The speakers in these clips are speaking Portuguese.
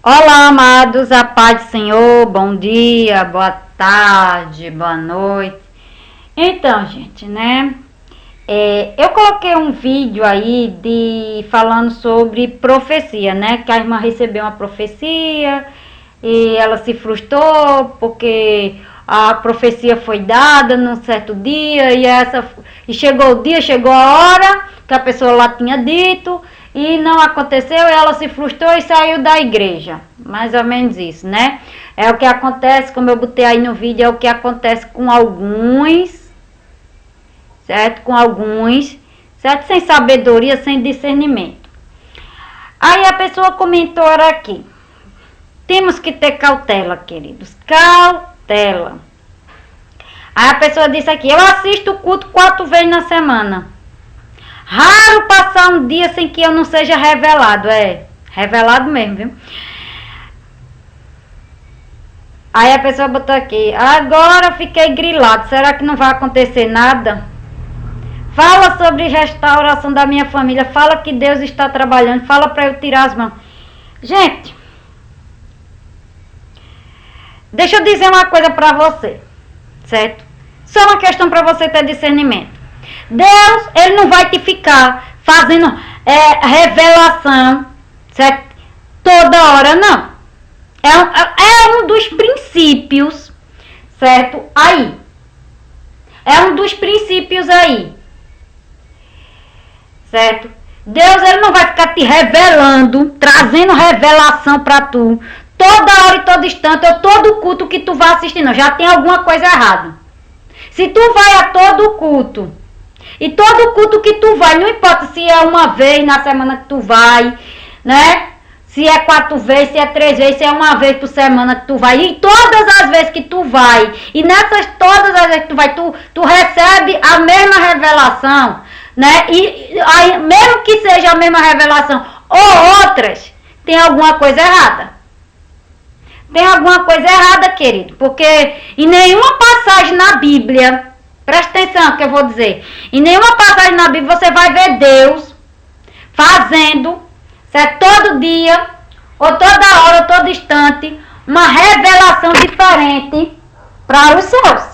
Olá, amados, a paz do Senhor, bom dia, boa tarde, boa noite. Então, gente, né? Eu coloquei um vídeo aí falando sobre profecia, né? Que a irmã recebeu uma profecia e ela se frustrou porque a profecia foi dada num certo dia e chegou o dia, chegou a hora que a pessoa lá tinha dito e não aconteceu e ela se frustrou e saiu da igreja. Mais ou menos isso, né? É o que acontece, como eu botei aí no vídeo, é o que acontece com alguns, certo? Com alguns, certo? Sem sabedoria, sem discernimento. Aí a pessoa comentou aqui. Temos que ter cautela, queridos. Cautela. Aí a pessoa disse aqui, eu assisto o culto 4 vezes na semana. Raro passar um dia sem que eu não seja revelado. É, revelado mesmo, viu? Aí a pessoa botou aqui, agora fiquei grilado, será que não vai acontecer nada? Fala sobre restauração da minha família, fala que Deus está trabalhando, fala para eu tirar as mãos. Gente, deixa eu dizer uma coisa para você, certo? Só uma questão para você ter discernimento. Deus, ele não vai te ficar fazendo revelação, certo? Toda hora, não. É um dos princípios, certo? Aí. É um dos princípios aí. Certo? Deus, ele não vai ficar te revelando, trazendo revelação pra tu, toda hora e todo instante, ou todo culto que tu vai assistir, não. Já tem alguma coisa errada. Se tu vai a todo culto, e todo culto que tu vai, não importa se é uma vez na semana que tu vai, né? Se é 4 vezes, se é 3 vezes, se é uma vez por semana que tu vai. E todas as vezes que tu vai, e nessas todas as vezes que tu vai, tu recebe a mesma revelação, né? E aí, mesmo que seja a mesma revelação ou outras, tem alguma coisa errada. Tem alguma coisa errada, querido. Porque em nenhuma passagem na Bíblia, presta atenção que eu vou dizer, em nenhuma passagem na Bíblia você vai ver Deus fazendo, certo? Todo dia, ou toda hora, ou todo instante, uma revelação diferente para os seus.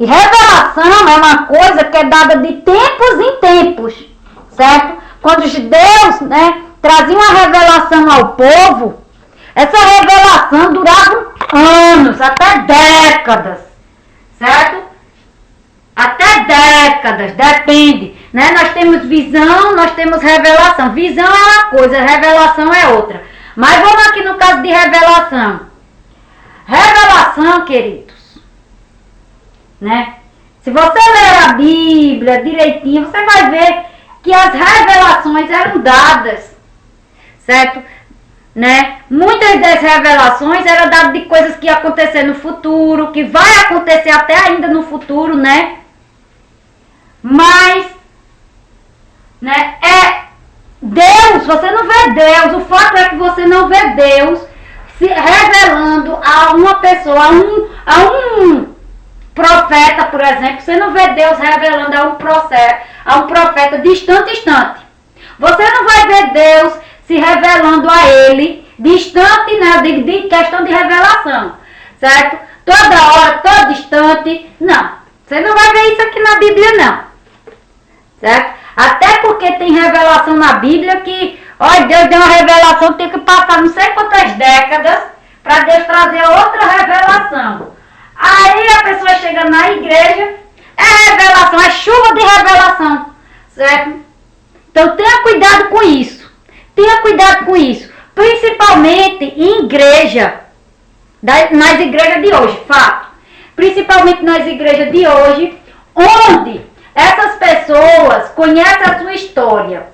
E revelação é uma coisa que é dada de tempos em tempos, certo? Quando Deus, né, trazia uma revelação ao povo, essa revelação durava anos, até décadas, certo? Até décadas, depende, né? Nós temos visão, nós temos revelação. Visão é uma coisa, revelação é outra. Mas vamos aqui no caso de revelação. Revelação, queridos, né? Se você ler a Bíblia direitinho, você vai ver que as revelações eram dadas, certo? Né? Muitas das revelações eram dadas de coisas que iam acontecer no futuro, que vai acontecer até ainda no futuro, né? Mas, né, Deus, você não vê Deus, o fato é que você não vê Deus se revelando a uma pessoa, a um profeta, por exemplo. Você não vê Deus revelando a um profeta de instante em instante. Você não vai ver Deus se revelando a ele de instante, né, de questão de revelação, certo? Toda hora, todo instante, não. Você não vai ver isso aqui na Bíblia, não. Certo? Até porque tem revelação na Bíblia que, olha, Deus deu uma revelação, tem que passar não sei quantas décadas para Deus trazer outra revelação. Aí a pessoa chega na igreja, é revelação, é chuva de revelação, certo? Então tenha cuidado com isso. Tenha cuidado com isso. Principalmente em igreja, nas igrejas de hoje, fato. Principalmente nas igrejas de hoje, onde essas pessoas conhecem a sua história,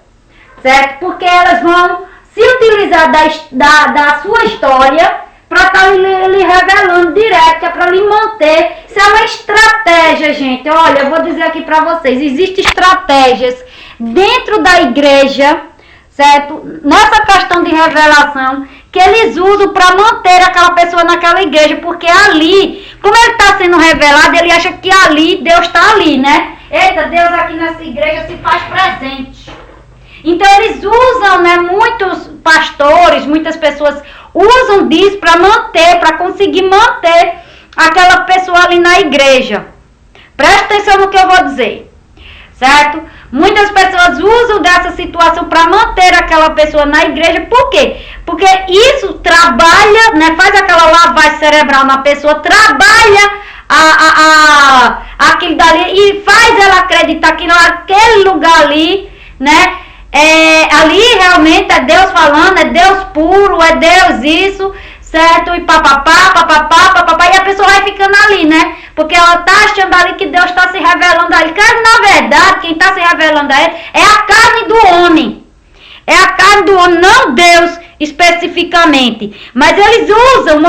certo? Porque elas vão se utilizar da sua história para estar lhe revelando direto, que é para lhe manter. Isso é uma estratégia, gente. Olha, eu vou dizer aqui para vocês, existem estratégias dentro da igreja, certo? Nessa questão de revelação, que eles usam para manter aquela pessoa naquela igreja, porque ali, como ele está sendo revelado, ele acha que ali, Deus está ali, né? Eita, Deus aqui nessa igreja se faz presente. Então eles usam, né, muitos pastores, muitas pessoas usam disso para manter, para conseguir manter aquela pessoa ali na igreja. Presta atenção no que eu vou dizer, certo? Muitas pessoas usam dessa situação para manter aquela pessoa na igreja. Por quê? Porque isso trabalha, né? Faz aquela lavagem cerebral na pessoa, trabalha aquilo dali e faz ela acreditar que naquele lugar ali, né? Ali realmente é Deus falando, é Deus puro, é Deus isso, certo? E papapá, e a pessoa vai ficando ali, né? Porque ela tá achando ali que Deus está se revelando a ele. Que na verdade, quem está se revelando a ele é a carne do homem. É a carne do homem, não Deus especificamente. Mas eles usam,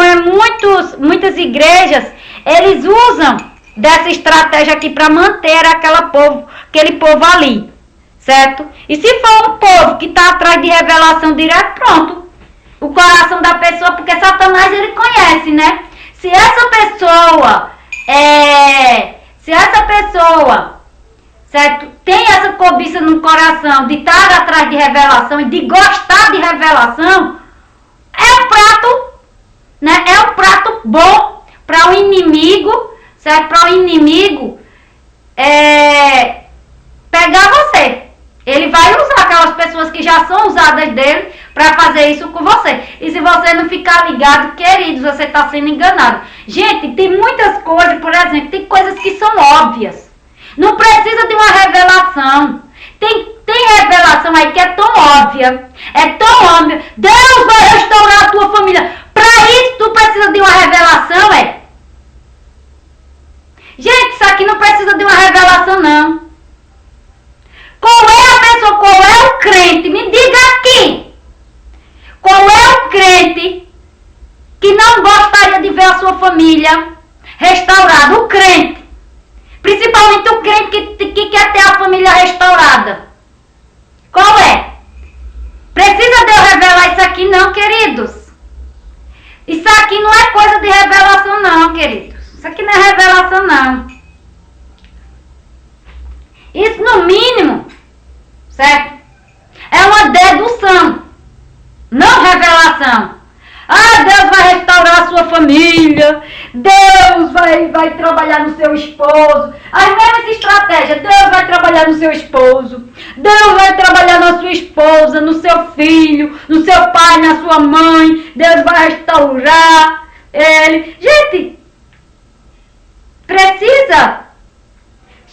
muitas igrejas, eles usam dessa estratégia aqui para manter aquele povo ali, certo? E se for um povo que está atrás de revelação direta, pronto. O coração da pessoa, porque Satanás ele conhece, né? Se essa pessoa, certo, tem essa cobiça no coração de estar atrás de revelação e de gostar de revelação, é um prato, né? É um prato bom para o inimigo, certo? Para o inimigo pegar você. Ele vai usar aquelas pessoas que já são usadas dele para fazer isso com você. E se você não ficar ligado, queridos, você está sendo enganado. Gente, tem muitas coisas, por exemplo, tem coisas que são óbvias. Não precisa de uma revelação. Tem revelação aí que é tão óbvia. É tão óbvia. Deus vai restaurar a tua família. Para isso, tu precisa de uma revelação, Gente, isso aqui não precisa de uma revelação, não. Qual é a pessoa, qual é o crente? Me diga aqui. Qual é o crente que não gostaria de ver a sua família restaurada? O crente. Principalmente o crente que quer ter a família restaurada. Qual é? Precisa de eu revelar isso aqui não, queridos? Isso aqui não é coisa de revelação não, queridos. Isso aqui não é revelação não. Isso no mínimo, certo? É uma dedução, não revelação. Ah, Deus vai restaurar a sua família. Deus vai trabalhar no seu esposo. As mesmas estratégias. Deus vai trabalhar no seu esposo. Deus vai trabalhar na sua esposa, no seu filho, no seu pai, na sua mãe. Deus vai restaurar ele. Gente, precisa.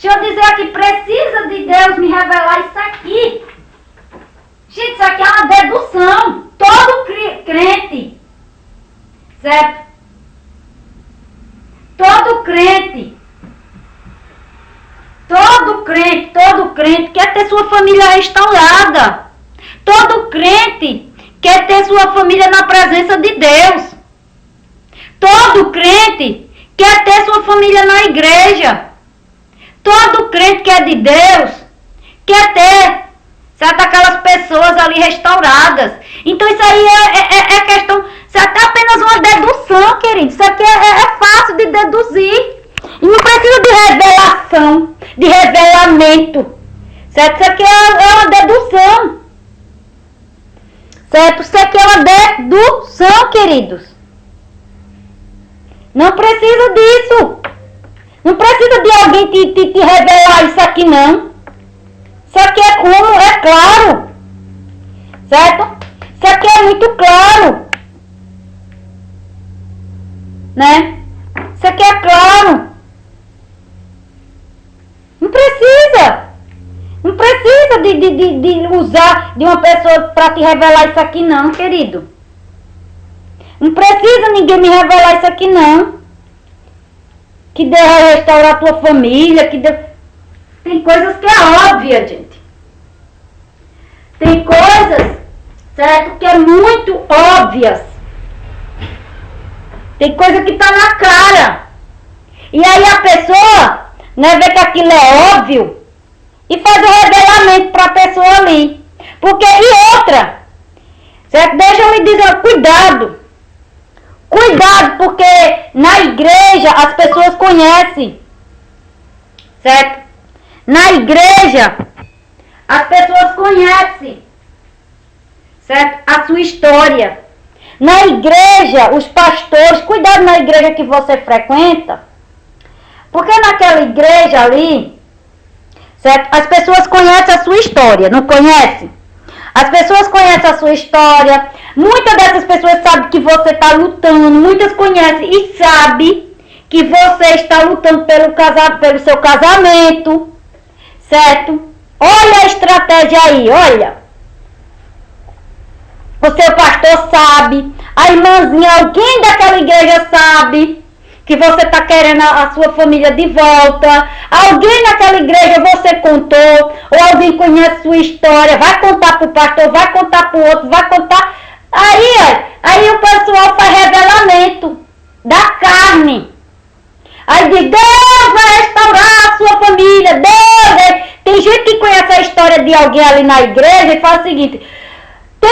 Deixa eu dizer aqui, precisa de Deus me revelar isso aqui. Gente, isso aqui é uma dedução. Todo crente, certo? Todo crente quer ter sua família restaurada. Todo crente quer ter sua família na presença de Deus. Todo crente quer ter sua família na igreja. Todo crente que é de Deus quer ter, certo, aquelas pessoas ali restauradas. Então isso aí é questão, isso é até apenas uma dedução, querido. Isso aqui é fácil de deduzir. E não precisa de revelação, de revelamento. Certo? Isso aqui é uma dedução. Certo? Isso aqui é uma dedução, queridos. Não precisa disso. Não precisa de alguém te revelar isso aqui, não. Isso aqui é claro. Certo? Isso aqui é muito claro. Né? Isso aqui é claro. Não precisa. Não precisa de usar de uma pessoa para te revelar isso aqui, não, querido. Não precisa ninguém me revelar isso aqui, não. Que Deus vai restaurar a tua família, que Deus... Tem coisas que é óbvia, gente. Tem coisas, certo, que é muito óbvias. Tem coisa que tá na cara. E aí a pessoa, né, vê que aquilo é óbvio e faz o revelamento para a pessoa ali. Porque, e outra, certo? Deixa eu lhe dizer, cuidado. Cuidado, porque na igreja as pessoas conhecem, certo? Na igreja as pessoas conhecem, certo? A sua história. Na igreja, os pastores, cuidado na igreja que você frequenta, porque naquela igreja ali, certo? As pessoas conhecem a sua história, não conhecem? As pessoas conhecem a sua história, muitas dessas pessoas sabem que você está lutando, muitas conhecem e sabem que você está lutando pelo seu casamento, certo? Olha a estratégia aí, olha. O seu pastor sabe, a irmãzinha, alguém daquela igreja sabe que você está querendo a sua família de volta. Alguém naquela igreja você contou, ou alguém conhece sua história, vai contar para o pastor, vai contar para o outro, vai contar. Aí o pessoal faz revelamento da carne. Aí diz, Deus vai restaurar a sua família, Deus. Tem gente que conhece a história de alguém ali na igreja e fala o seguinte: tem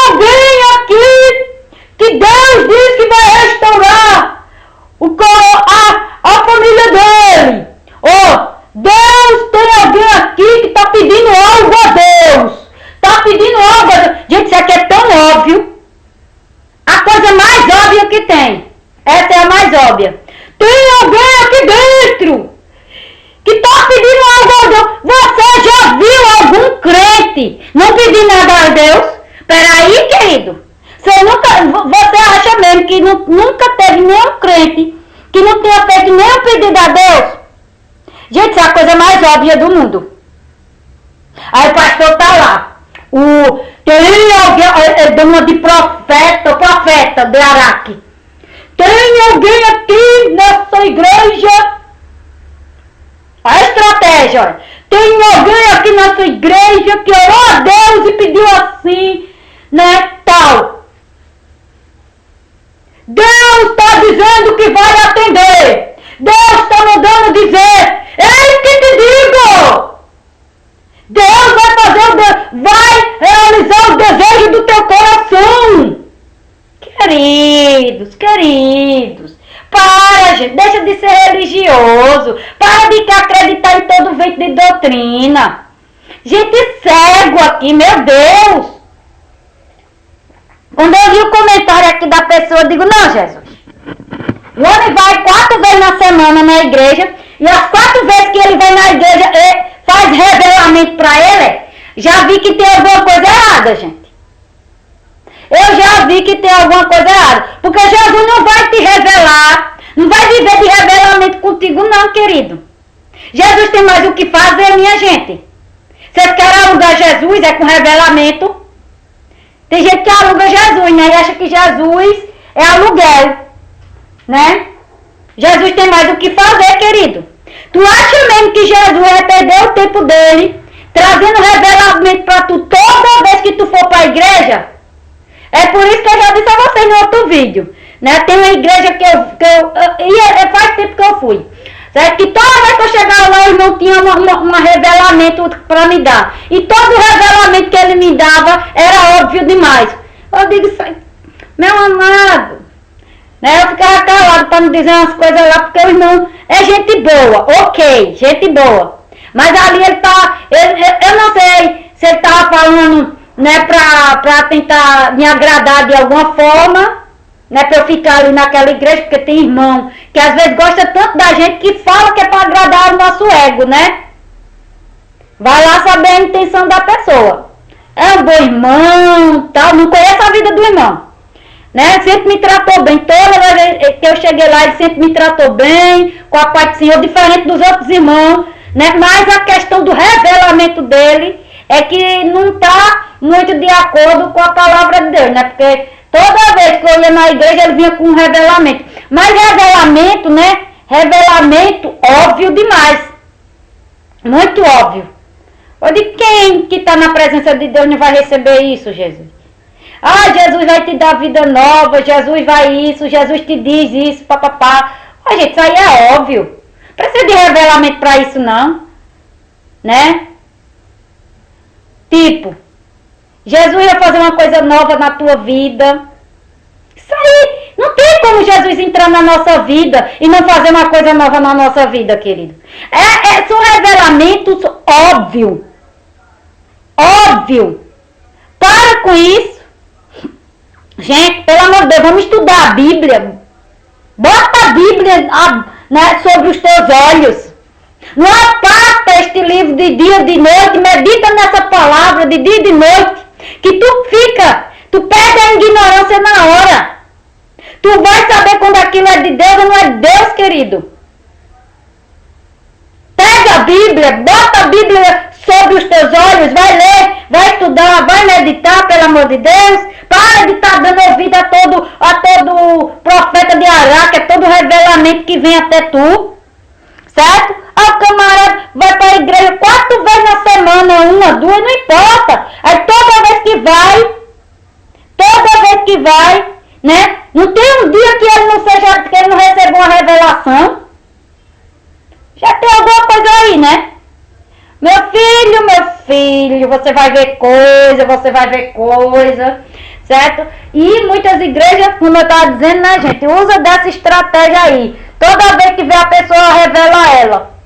alguém aqui que Deus diz que vai restaurar a família dele. Deus, tem alguém aqui que está pedindo algo a Deus. Está pedindo algo a Deus. Gente, isso aqui é tão óbvio. A coisa mais óbvia que tem. Essa é a mais óbvia. Tem alguém aqui dentro que está pedindo algo a Deus. Você já viu algum crente não pedir nada a Deus? Peraí, querido. Você acha mesmo que nunca teve nenhum crente que não tenha feito nenhum pedido a Deus? Gente, isso é a coisa mais óbvia do mundo. Aí o pastor tá lá. Tem alguém, deu uma de profeta de Araque. Tem alguém aqui nessa igreja? A estratégia, olha. Tem alguém aqui nessa igreja que orou a Deus e pediu assim, né, tal. Deus está dizendo que vai atender. Deus está mandando dizer. Eis que te digo. Deus vai realizar o desejo do teu coração. Queridos. Para, gente. Deixa de ser religioso. Para de acreditar em todo vento de doutrina. Gente cego aqui, meu Deus. Quando eu vi o comentário aqui da pessoa, eu digo, não, Jesus. O homem vai 4 vezes na semana na igreja, e as 4 vezes que ele vai na igreja, ele faz revelamento para ele. Já vi que tem alguma coisa errada, gente. Eu já vi que tem alguma coisa errada. Porque Jesus não vai te revelar, não vai viver de revelamento contigo não, querido. Jesus tem mais o que fazer, minha gente. Vocês querem alugar Jesus, é com revelamento. Tem gente que aluga Jesus, né? E acha que Jesus é aluguel, né? Jesus tem mais o que fazer, querido. Tu acha mesmo que Jesus vai perder o tempo dele trazendo revelamento para tu toda vez que tu for para a igreja? É por isso que eu já disse a vocês no outro vídeo, né? Tem uma igreja que eu faz tempo que eu fui. Certo? Que toda vez que eu chegava lá, o irmão tinha um revelamento para me dar. E todo o revelamento que ele me dava era óbvio demais. Eu digo, meu amado, né? Eu ficava calado para não dizer umas coisas lá, porque o irmão é gente boa, ok, gente boa. Mas ali ele tá, eu não sei se ele estava falando, né, pra tentar me agradar de alguma forma, né, pra eu ficar ali naquela igreja, porque tem irmão que às vezes gosta tanto da gente que fala que é para agradar o nosso ego, né? Vai lá saber a intenção da pessoa. É um bom irmão, tal, não conheço a vida do irmão, né? Sempre me tratou bem, toda vez que eu cheguei lá ele sempre me tratou bem, com a paz do Senhor, diferente dos outros irmãos, né? Mas a questão do revelamento dele é que não está muito de acordo com a palavra de Deus, né? Porque toda vez que eu ia na igreja, ele vinha com um revelamento. Mas revelamento, né? Revelamento óbvio demais. Muito óbvio. Ou de quem que está na presença de Deus não vai receber isso, Jesus? Ah, Jesus vai te dar vida nova, Jesus vai isso, Jesus te diz isso, papapá. Ó, gente, isso aí é óbvio. Não precisa de revelamento para isso, não. Né? Tipo, Jesus vai fazer uma coisa nova na tua vida. Isso aí, não tem como Jesus entrar na nossa vida e não fazer uma coisa nova na nossa vida, querido. São revelamentos óbvios. Óbvio. Para com isso. Gente, pelo amor de Deus, vamos estudar a Bíblia. Bota a Bíblia né, sobre os teus olhos. Não aparta este livro de dia e de noite. Medita nessa palavra de dia e de noite. Que tu perde a ignorância na hora. Tu vai saber quando aquilo é de Deus ou não é de Deus, querido. Pega a Bíblia, bota a Bíblia sobre os teus olhos, vai ler, vai estudar, vai meditar, pelo amor de Deus. Para de estar dando ouvido a todo profeta de Araque, a todo revelamento que vem até tu. Certo? O camarada vai para a igreja 4 vezes na semana, 1, 2, não importa. Aí toda vez que vai, né? Não tem um dia que ele não receba uma revelação. Já tem alguma coisa aí, né? Meu filho, você vai ver coisa, certo? E muitas igrejas, como eu estava dizendo, né, gente, usa dessa estratégia aí. Toda vez que vê a pessoa, revela ela.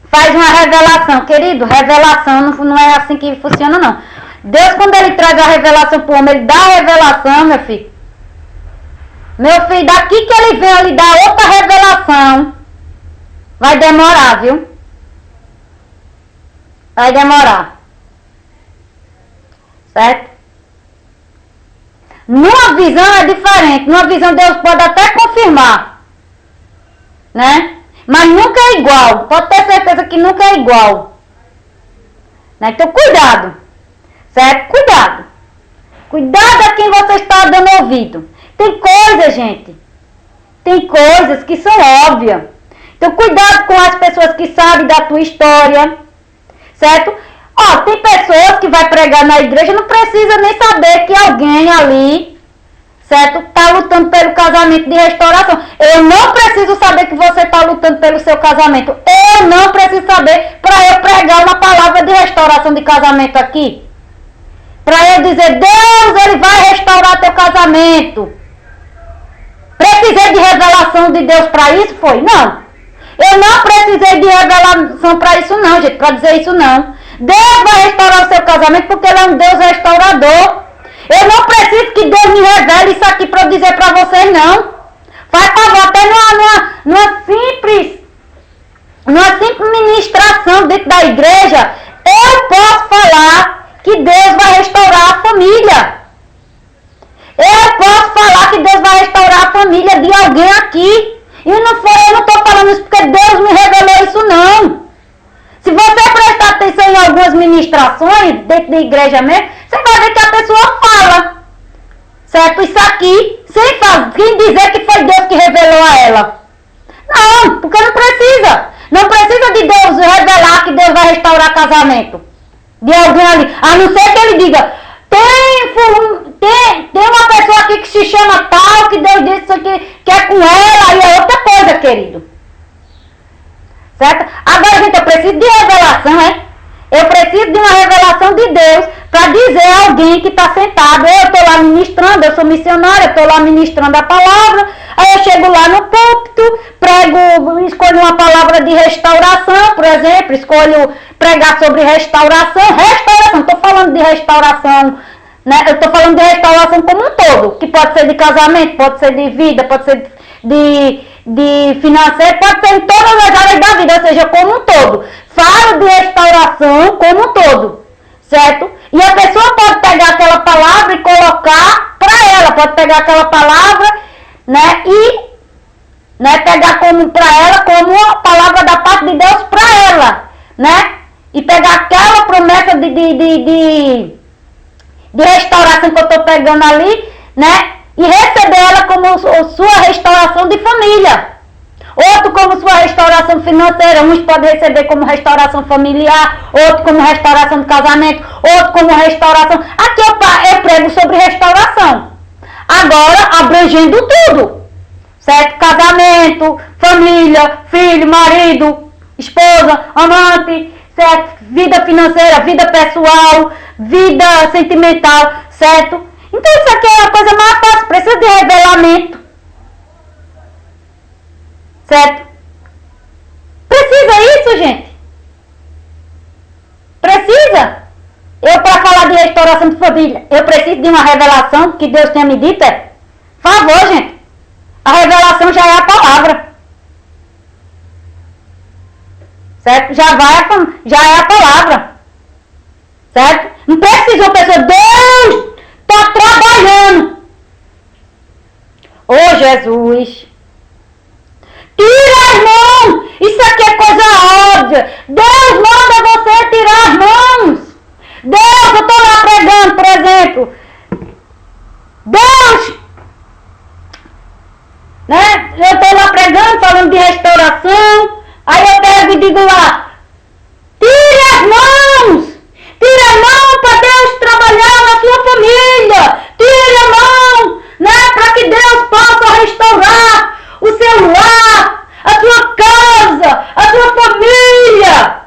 Faz uma revelação, querido, revelação não é assim que funciona, não. Deus, quando ele traz a revelação para o homem, ele dá a revelação, meu filho. Meu filho, daqui que ele vem, ele dá outra revelação. Vai demorar, viu? Vai demorar. Certo? Numa visão é diferente. Numa visão Deus pode até confirmar. Né? Mas nunca é igual. Pode ter certeza que nunca é igual. Né? Então cuidado. Certo? Cuidado. Cuidado a quem você está dando ouvido. Tem coisas, gente. Tem coisas que são óbvias. Então cuidado com as pessoas que sabem da tua história. Certo? Ó, tem pessoas que vai pregar na igreja, não precisa nem saber que alguém ali, certo, tá lutando pelo casamento de restauração. Eu não preciso saber que você tá lutando pelo seu casamento. Eu não preciso saber para eu pregar uma palavra de restauração de casamento aqui. Para eu dizer, Deus, ele vai restaurar teu casamento. Precisei de revelação de Deus para isso? Foi? Não. Eu não precisei de revelação para isso não, gente, para dizer isso não. Deus vai restaurar o seu casamento porque ele é um Deus restaurador. Eu não preciso que Deus me revele isso aqui para eu dizer para vocês, não. Faz favor, até numa simples ministração dentro da igreja, eu posso falar que Deus vai restaurar a família. Eu posso falar que Deus vai restaurar a família de alguém aqui. E eu não estou falando isso porque Deus me revelou isso, não. Se você prestar atenção em algumas ministrações dentro da igreja mesmo, você vai ver que a pessoa fala. Certo? Isso aqui, sem dizer que foi Deus que revelou a ela. Não, porque não precisa. Não precisa de Deus revelar que Deus vai restaurar casamento. De alguém ali. A não ser que ele diga, tem uma pessoa aqui que se chama tal, que Deus disse isso aqui, que é com ela, aí é outra coisa, querido. Certo? Agora, gente, eu preciso de revelação, né? Eu preciso de uma revelação de Deus para dizer a alguém que está sentado. Eu estou lá ministrando, eu sou missionária, estou lá ministrando a palavra. Aí eu chego lá no púlpito, escolho uma palavra de restauração, por exemplo, escolho pregar sobre restauração. Restauração, estou falando de restauração, né? Eu estou falando de restauração como um todo, que pode ser de casamento, pode ser de vida, pode ser de financeiro, pode ser em todas as áreas da vida, ou seja, como um todo. Falo de restauração como um todo, certo? E a pessoa pode pegar aquela palavra e colocar para ela, pode pegar aquela palavra, né, e pegar como para ela como uma palavra da parte de Deus para ela, né? E pegar aquela promessa de restauração que eu estou pegando ali, né? E receber ela como sua restauração de família. Outro como sua restauração financeira. Uns podem receber como restauração familiar, outro como restauração de casamento, outro como restauração. Aqui eu prego sobre restauração. Agora, abrangendo tudo. Certo? Casamento, família, filho, marido, esposa, amante, certo? Vida financeira, vida pessoal, vida sentimental, certo? Então isso aqui é a coisa mais fácil, precisa de revelamento. Certo? Precisa isso, gente? Precisa? Eu, para falar de restauração de família, eu preciso de uma revelação que Deus tenha me dito, é? Por favor, gente. A revelação já é a palavra. Certo? Já é a palavra. Certo? Não precisa uma pessoa, Deus está trabalhando. Ô Jesus, tira as mãos. Isso aqui é coisa óbvia. Deus manda você tirar as mãos. Deus, eu estou lá pregando, por exemplo. Deus, né? Eu estou lá pregando, falando de restauração. Aí eu pego e digo lá, tire as mãos. Tire a mão para Deus trabalhar na sua família. Tire a mão, né? Para que Deus possa restaurar o seu lar, a sua casa, a sua família,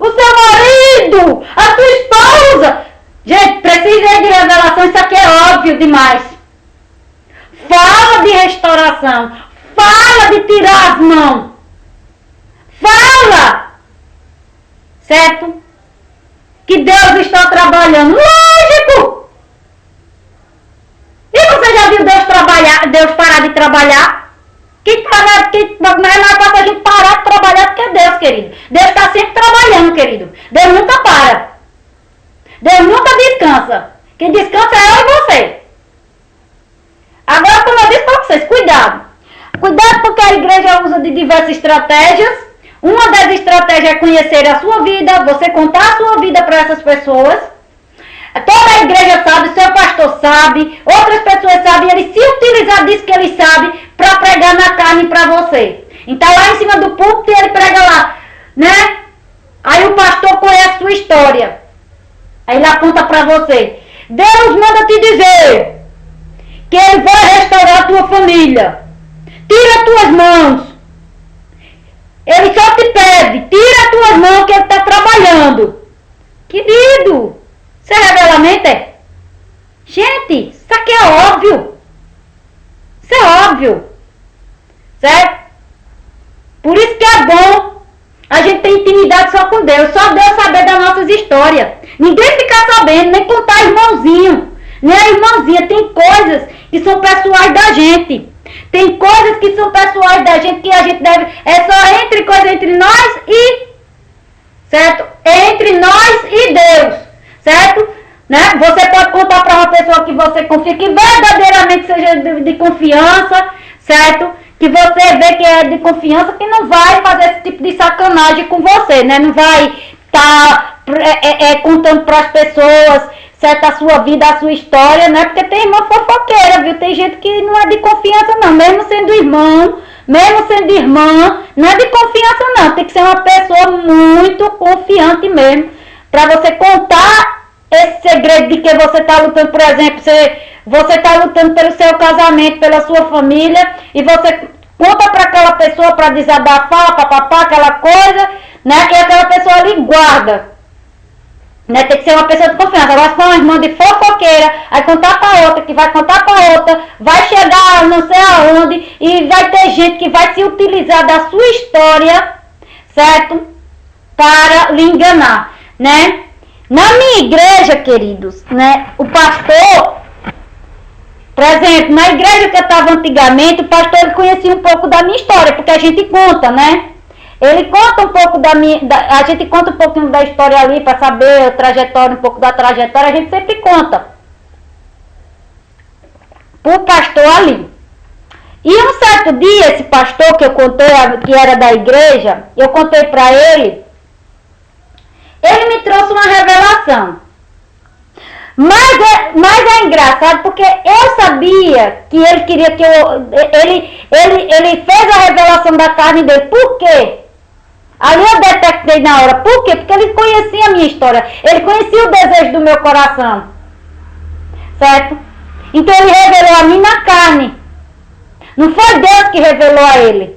o seu marido, a sua esposa. Gente, precisa de revelação, isso aqui é óbvio demais. Fala de restauração, fala de tirar as mãos. Fala! Certo? Que Deus está trabalhando. Lógico! E você já viu Deus parar de trabalhar? Não é mais fácil a gente parar de trabalhar do que Deus, querido. Deus está sempre trabalhando, querido. Deus nunca para. Deus nunca descansa. Quem descansa é eu e você. Agora, como eu disse para vocês, cuidado. Cuidado porque a igreja usa de diversas estratégias. Uma das estratégias é conhecer a sua vida, você contar a sua vida para essas pessoas. Toda a igreja sabe, seu pastor sabe, outras pessoas sabem, ele se utilizar disso que ele sabe para pregar na carne para você. Então lá em cima do púlpito ele prega lá, né? Aí o pastor conhece sua história. Aí ele aponta para você. Deus manda te dizer que ele vai restaurar a tua família. Tira as tuas mãos. Ele só te pede, tira as tuas mãos que ele está trabalhando. Querido, isso é revelamento, é? Gente, isso aqui é óbvio. Isso é óbvio. Certo? Por isso que é bom a gente ter intimidade só com Deus. Só Deus saber das nossas histórias. Ninguém ficar sabendo, nem contar irmãozinho. Nem a irmãzinha. Tem coisas que são pessoais da gente. Tem coisas que são pessoais da gente que a gente deve... É só coisa entre nós e... Certo? Entre nós e Deus. Certo? Né? Você pode contar para uma pessoa que você confia, que verdadeiramente seja de confiança. Certo? Que você vê que é de confiança, que não vai fazer esse tipo de sacanagem com você, né? Não vai estar contando para as pessoas... certo, a sua vida, a sua história, né? Porque tem irmã fofoqueira, viu? Tem gente que não é de confiança, não. Mesmo sendo irmão, mesmo sendo irmã, não é de confiança, não. Tem que ser uma pessoa muito confiante mesmo. Pra você contar esse segredo de que você tá lutando, por exemplo, você tá lutando pelo seu casamento, pela sua família, e você conta pra aquela pessoa pra desabafar, papapá, aquela coisa, né? E aquela pessoa ali guarda. Né? Tem que ser uma pessoa de confiança. Agora, se for uma irmã de fofoqueira, aí contar pra outra, que vai contar pra outra, vai chegar não sei aonde, e vai ter gente que vai se utilizar da sua história, certo? Para lhe enganar, né? Na minha igreja, queridos, né? O pastor, por exemplo, na igreja que eu estava antigamente, o pastor ele conhecia um pouco da minha história, porque a gente conta, né? Ele conta um pouco a gente conta um pouquinho da história ali para saber a trajetória, um pouco da trajetória, a gente sempre conta. Pro pastor ali. E um certo dia, esse pastor que eu contei, que era da igreja, eu contei para ele me trouxe uma revelação. Mas é engraçado porque eu sabia que ele queria que ele fez a revelação da carne dele. Por quê? Ali eu detectei na hora. Por quê? Porque ele conhecia a minha história. Ele conhecia o desejo do meu coração. Certo? Então ele revelou a mim na carne. Não foi Deus que revelou a ele.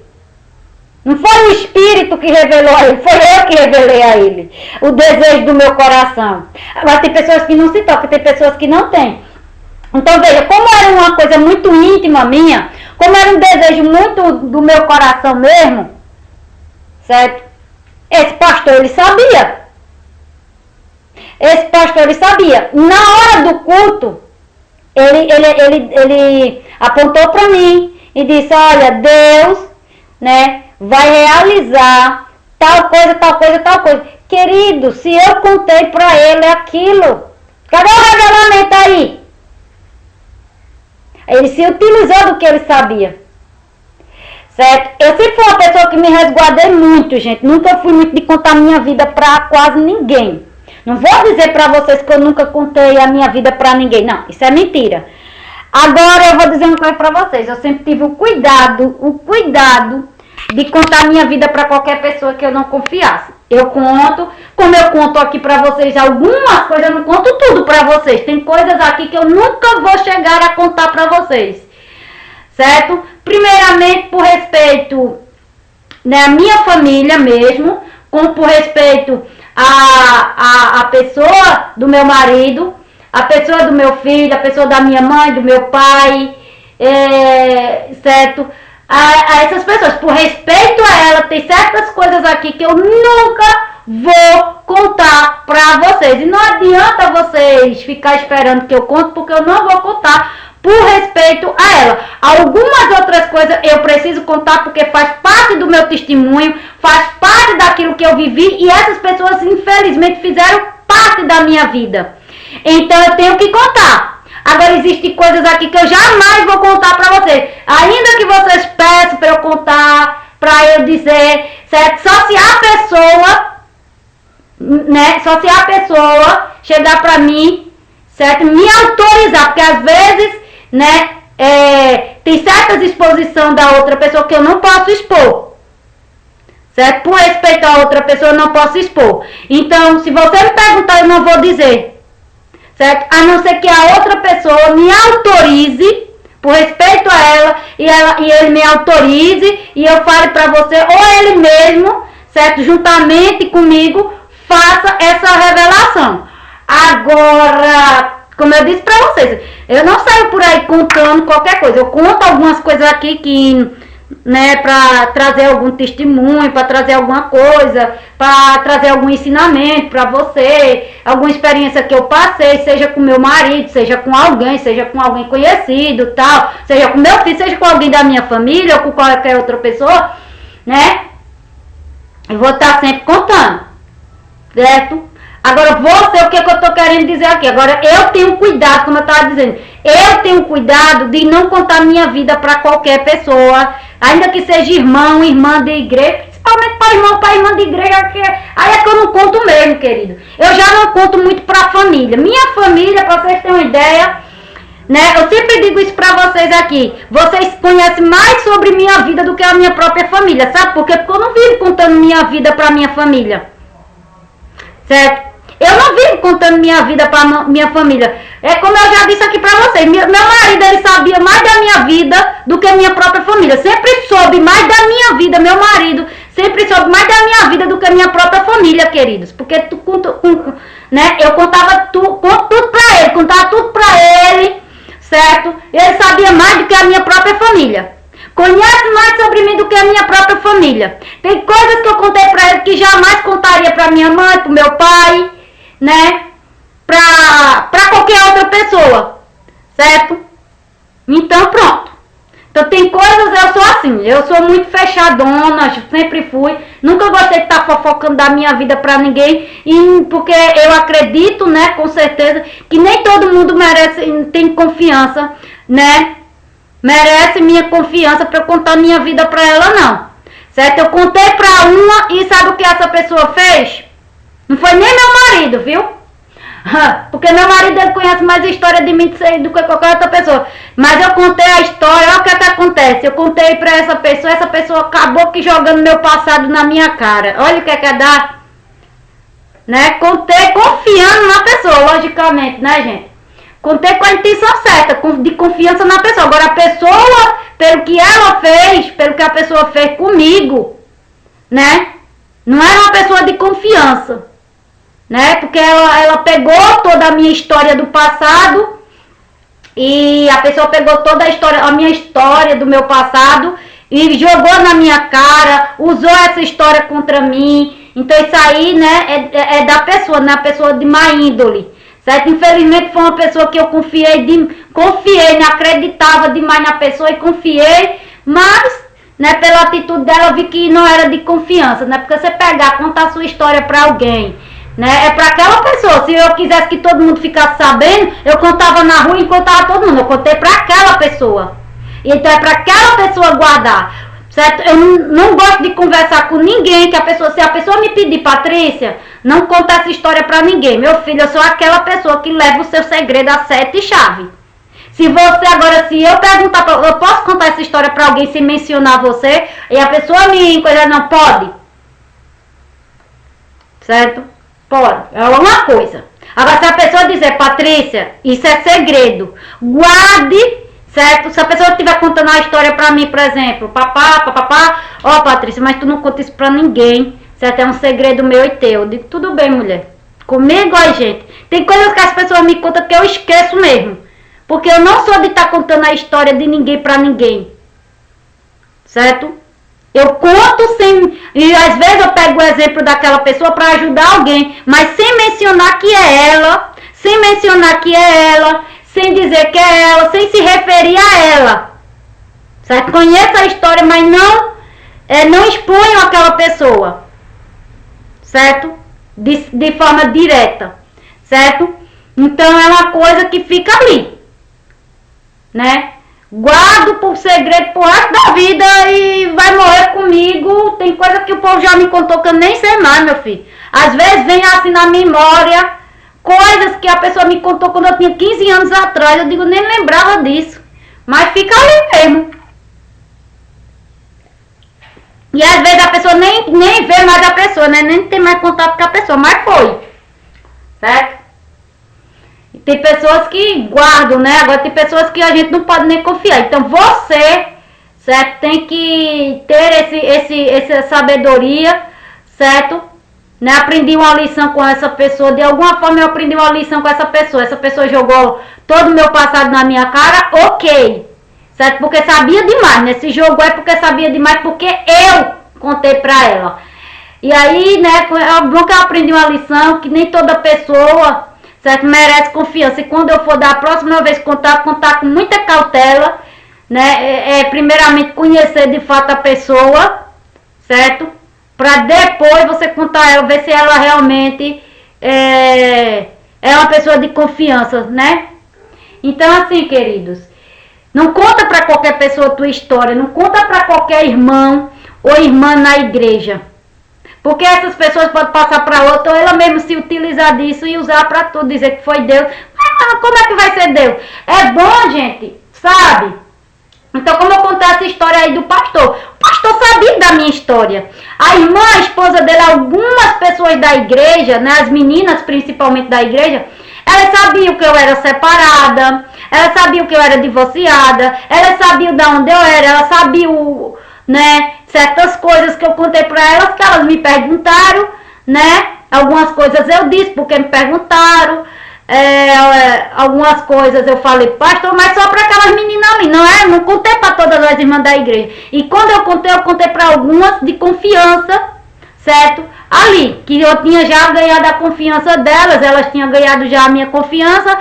Não foi o Espírito que revelou a ele. Foi eu que revelei a ele. O desejo do meu coração. Agora tem pessoas que não se tocam. Tem pessoas que não têm. Então veja, como era uma coisa muito íntima minha. Como era um desejo muito do meu coração mesmo. Certo? Esse pastor, ele sabia. Esse pastor, ele sabia. Na hora do culto, ele apontou para mim e disse, olha, Deus, né, vai realizar tal coisa, tal coisa, tal coisa. Querido, se eu contei para ele aquilo, cadê o revelamento aí? Ele se utilizou do que ele sabia. Certo? Eu sempre fui uma pessoa que me resguardei muito, gente. Nunca fui muito de contar minha vida pra quase ninguém. Não vou dizer pra vocês que eu nunca contei a minha vida pra ninguém. Não, isso é mentira. Agora eu vou dizer uma coisa pra vocês. Eu sempre tive o cuidado de contar a minha vida pra qualquer pessoa que eu não confiasse. Eu conto, como eu conto aqui pra vocês algumas coisas, eu não conto tudo pra vocês. Tem coisas aqui que eu nunca vou chegar a contar pra vocês. Certo? Primeiramente por respeito, né, à minha família mesmo, como por respeito a pessoa do meu marido, a pessoa do meu filho, a pessoa da minha mãe, do meu pai, certo? A essas pessoas, por respeito a ela, tem certas coisas aqui que eu nunca vou contar pra vocês. E não adianta vocês ficar esperando que eu conte, porque eu não vou contar por respeito a ela. Algumas outras coisas eu preciso contar porque faz parte do meu testemunho, faz parte daquilo que eu vivi e essas pessoas infelizmente fizeram parte da minha vida. Então eu tenho que contar. Agora existem coisas aqui que eu jamais vou contar pra vocês. Ainda que vocês peçam pra eu contar, pra eu dizer, certo? Só se a pessoa, né? Só se a pessoa chegar pra mim, certo? Me autorizar, porque às vezes, né, tem certas exposições da outra pessoa que eu não posso expor, certo? Por respeito a outra pessoa eu não posso expor. Então, se você me perguntar, eu não vou dizer, certo? A não ser que a outra pessoa me autorize, por respeito a ela, e ele me autorize, e eu fale pra você, ou ele mesmo, certo? Juntamente comigo, faça essa revelação. Agora, como eu disse pra vocês, eu não saio por aí contando qualquer coisa. Eu conto algumas coisas aqui que, né, pra trazer algum testemunho, pra trazer alguma coisa, pra trazer algum ensinamento pra você, alguma experiência que eu passei, seja com meu marido, seja com alguém conhecido, tal, seja com meu filho, seja com alguém da minha família ou com qualquer outra pessoa, né? Eu vou estar sempre contando, certo? Agora, você, o que eu tô querendo dizer aqui? Agora, eu tenho cuidado, como eu estava dizendo, eu tenho cuidado de não contar minha vida para qualquer pessoa, ainda que seja irmão, irmã de igreja, principalmente para irmã de igreja, que aí é que eu não conto mesmo, querido. Eu já não conto muito para a família. Minha família, para vocês terem uma ideia, né, eu sempre digo isso para vocês aqui, vocês conhecem mais sobre minha vida do que a minha própria família, sabe por quê? Porque eu não vivo contando minha vida para minha família, certo? Eu não vivo contando minha vida para minha família. É como eu já disse aqui para vocês. Meu marido, ele sabia mais da minha vida do que a minha própria família. Sempre soube mais da minha vida, meu marido. Sempre soube mais da minha vida do que a minha própria família, queridos. Porque né, eu contava tudo para ele. Contava tudo para ele, certo? Ele sabia mais do que a minha própria família. Conhece mais sobre mim do que a minha própria família. Tem coisas que eu contei para ele que jamais contaria para minha mãe, para meu pai, né, pra qualquer outra pessoa, certo? Então pronto. Então tem coisas, eu sou assim, eu sou muito fechadona, sempre fui, nunca gostei de estar fofocando da minha vida pra ninguém, porque eu acredito, né, com certeza, que nem todo mundo merece, tem confiança, né, merece minha confiança pra eu contar minha vida pra ela não, certo? Eu contei pra uma e sabe o que essa pessoa fez? Não foi nem meu marido, viu? Porque meu marido, ele conhece mais a história de mim do que qualquer outra pessoa. Mas eu contei a história, olha o que é que acontece. Eu contei pra essa pessoa acabou que jogando meu passado na minha cara. Olha o que é que dá. Né? Contei confiando na pessoa, logicamente, né, gente? Contei com a intenção certa, de confiança na pessoa. Agora a pessoa, pelo que ela fez, pelo que a pessoa fez comigo, né? Não era uma pessoa de confiança. Né? Porque ela pegou toda a minha história do passado e a pessoa pegou toda a minha história do meu passado e jogou na minha cara, usou essa história contra mim Então isso aí, né, é da pessoa, não é a pessoa de má índole, certo? Infelizmente foi uma pessoa que eu confiei, me acreditava demais na pessoa e confiei, mas, né, pela atitude dela eu vi que não era de confiança, né? Porque você pegar, contar a sua história pra alguém, né, é pra aquela pessoa. Se eu quisesse que todo mundo ficasse sabendo, eu contava na rua e contava todo mundo, eu contei pra aquela pessoa. Então é pra aquela pessoa guardar. Certo? Eu não gosto de conversar com ninguém que se a pessoa me pedir, Patrícia, não conta essa história pra ninguém. Meu filho, eu sou aquela pessoa que leva o seu segredo a 7 chaves. Se eu perguntar, eu posso contar essa história pra alguém sem mencionar você, e a pessoa me coisa não pode. Certo? Pode. É uma coisa. Agora se a pessoa dizer, Patrícia, isso é segredo, guarde. Certo? Se a pessoa estiver contando uma história pra mim, por exemplo, papá, ó Patrícia, mas tu não conta isso pra ninguém, certo? É um segredo meu e teu. Eu digo, tudo bem, mulher. Comigo, ó, gente. Tem coisas que as pessoas me contam que eu esqueço mesmo. Porque eu não sou de estar contando a história de ninguém pra ninguém. Certo? Eu conto sem... E às vezes eu pego o exemplo daquela pessoa pra ajudar alguém, mas sem mencionar que é ela, sem dizer que é ela, sem se referir a ela. Certo? Conheço a história, mas não exponho aquela pessoa. Certo? De forma direta. Certo? Então é uma coisa que fica ali. Né? Guardo por segredo pro resto da vida e vai morrer comigo. Tem coisa que o povo já me contou que eu nem sei mais, meu filho. Às vezes vem assim na memória... Coisas que a pessoa me contou quando eu tinha 15 anos atrás. Eu digo, nem lembrava disso. Mas fica ali mesmo. E às vezes a pessoa nem vê mais a pessoa, né? Nem tem mais contato com a pessoa. Mas foi. Certo? E tem pessoas que guardam, né? Agora tem pessoas que a gente não pode nem confiar. Então você, certo? Tem que ter essa sabedoria, certo? Né, aprendi uma lição com essa pessoa, de alguma forma eu aprendi uma lição com essa pessoa jogou todo o meu passado na minha cara, ok, certo? Porque sabia demais, né? Se jogou é porque sabia demais, porque eu contei pra ela. E aí, né, é bom que eu aprendi uma lição, que nem toda pessoa, certo, merece confiança. E quando eu for da próxima vez contar com muita cautela, né, primeiramente conhecer de fato a pessoa, certo? Para depois você contar ela, ver se ela realmente é uma pessoa de confiança, né? Então assim, queridos, não conta para qualquer pessoa a tua história, não conta para qualquer irmão ou irmã na igreja. Porque essas pessoas podem passar para outra, ou ela mesmo se utilizar disso e usar para tudo, dizer que foi Deus. Mas como é que vai ser Deus? É bom, gente, sabe? Então, como eu contei essa história aí do pastor, o pastor sabia da minha história. A irmã, a esposa dele, algumas pessoas da igreja, né, as meninas principalmente da igreja, elas sabiam que eu era separada, elas sabiam que eu era divorciada, elas sabiam de onde eu era, elas sabiam, né, certas coisas que eu contei pra elas, que elas me perguntaram, né, algumas coisas eu disse porque me perguntaram. Algumas coisas eu falei, pastor, mas só para aquelas meninas ali, não contei para todas as irmãs da igreja. E quando eu contei para algumas de confiança, certo? Ali, que eu tinha já ganhado a confiança delas, elas tinham ganhado já a minha confiança,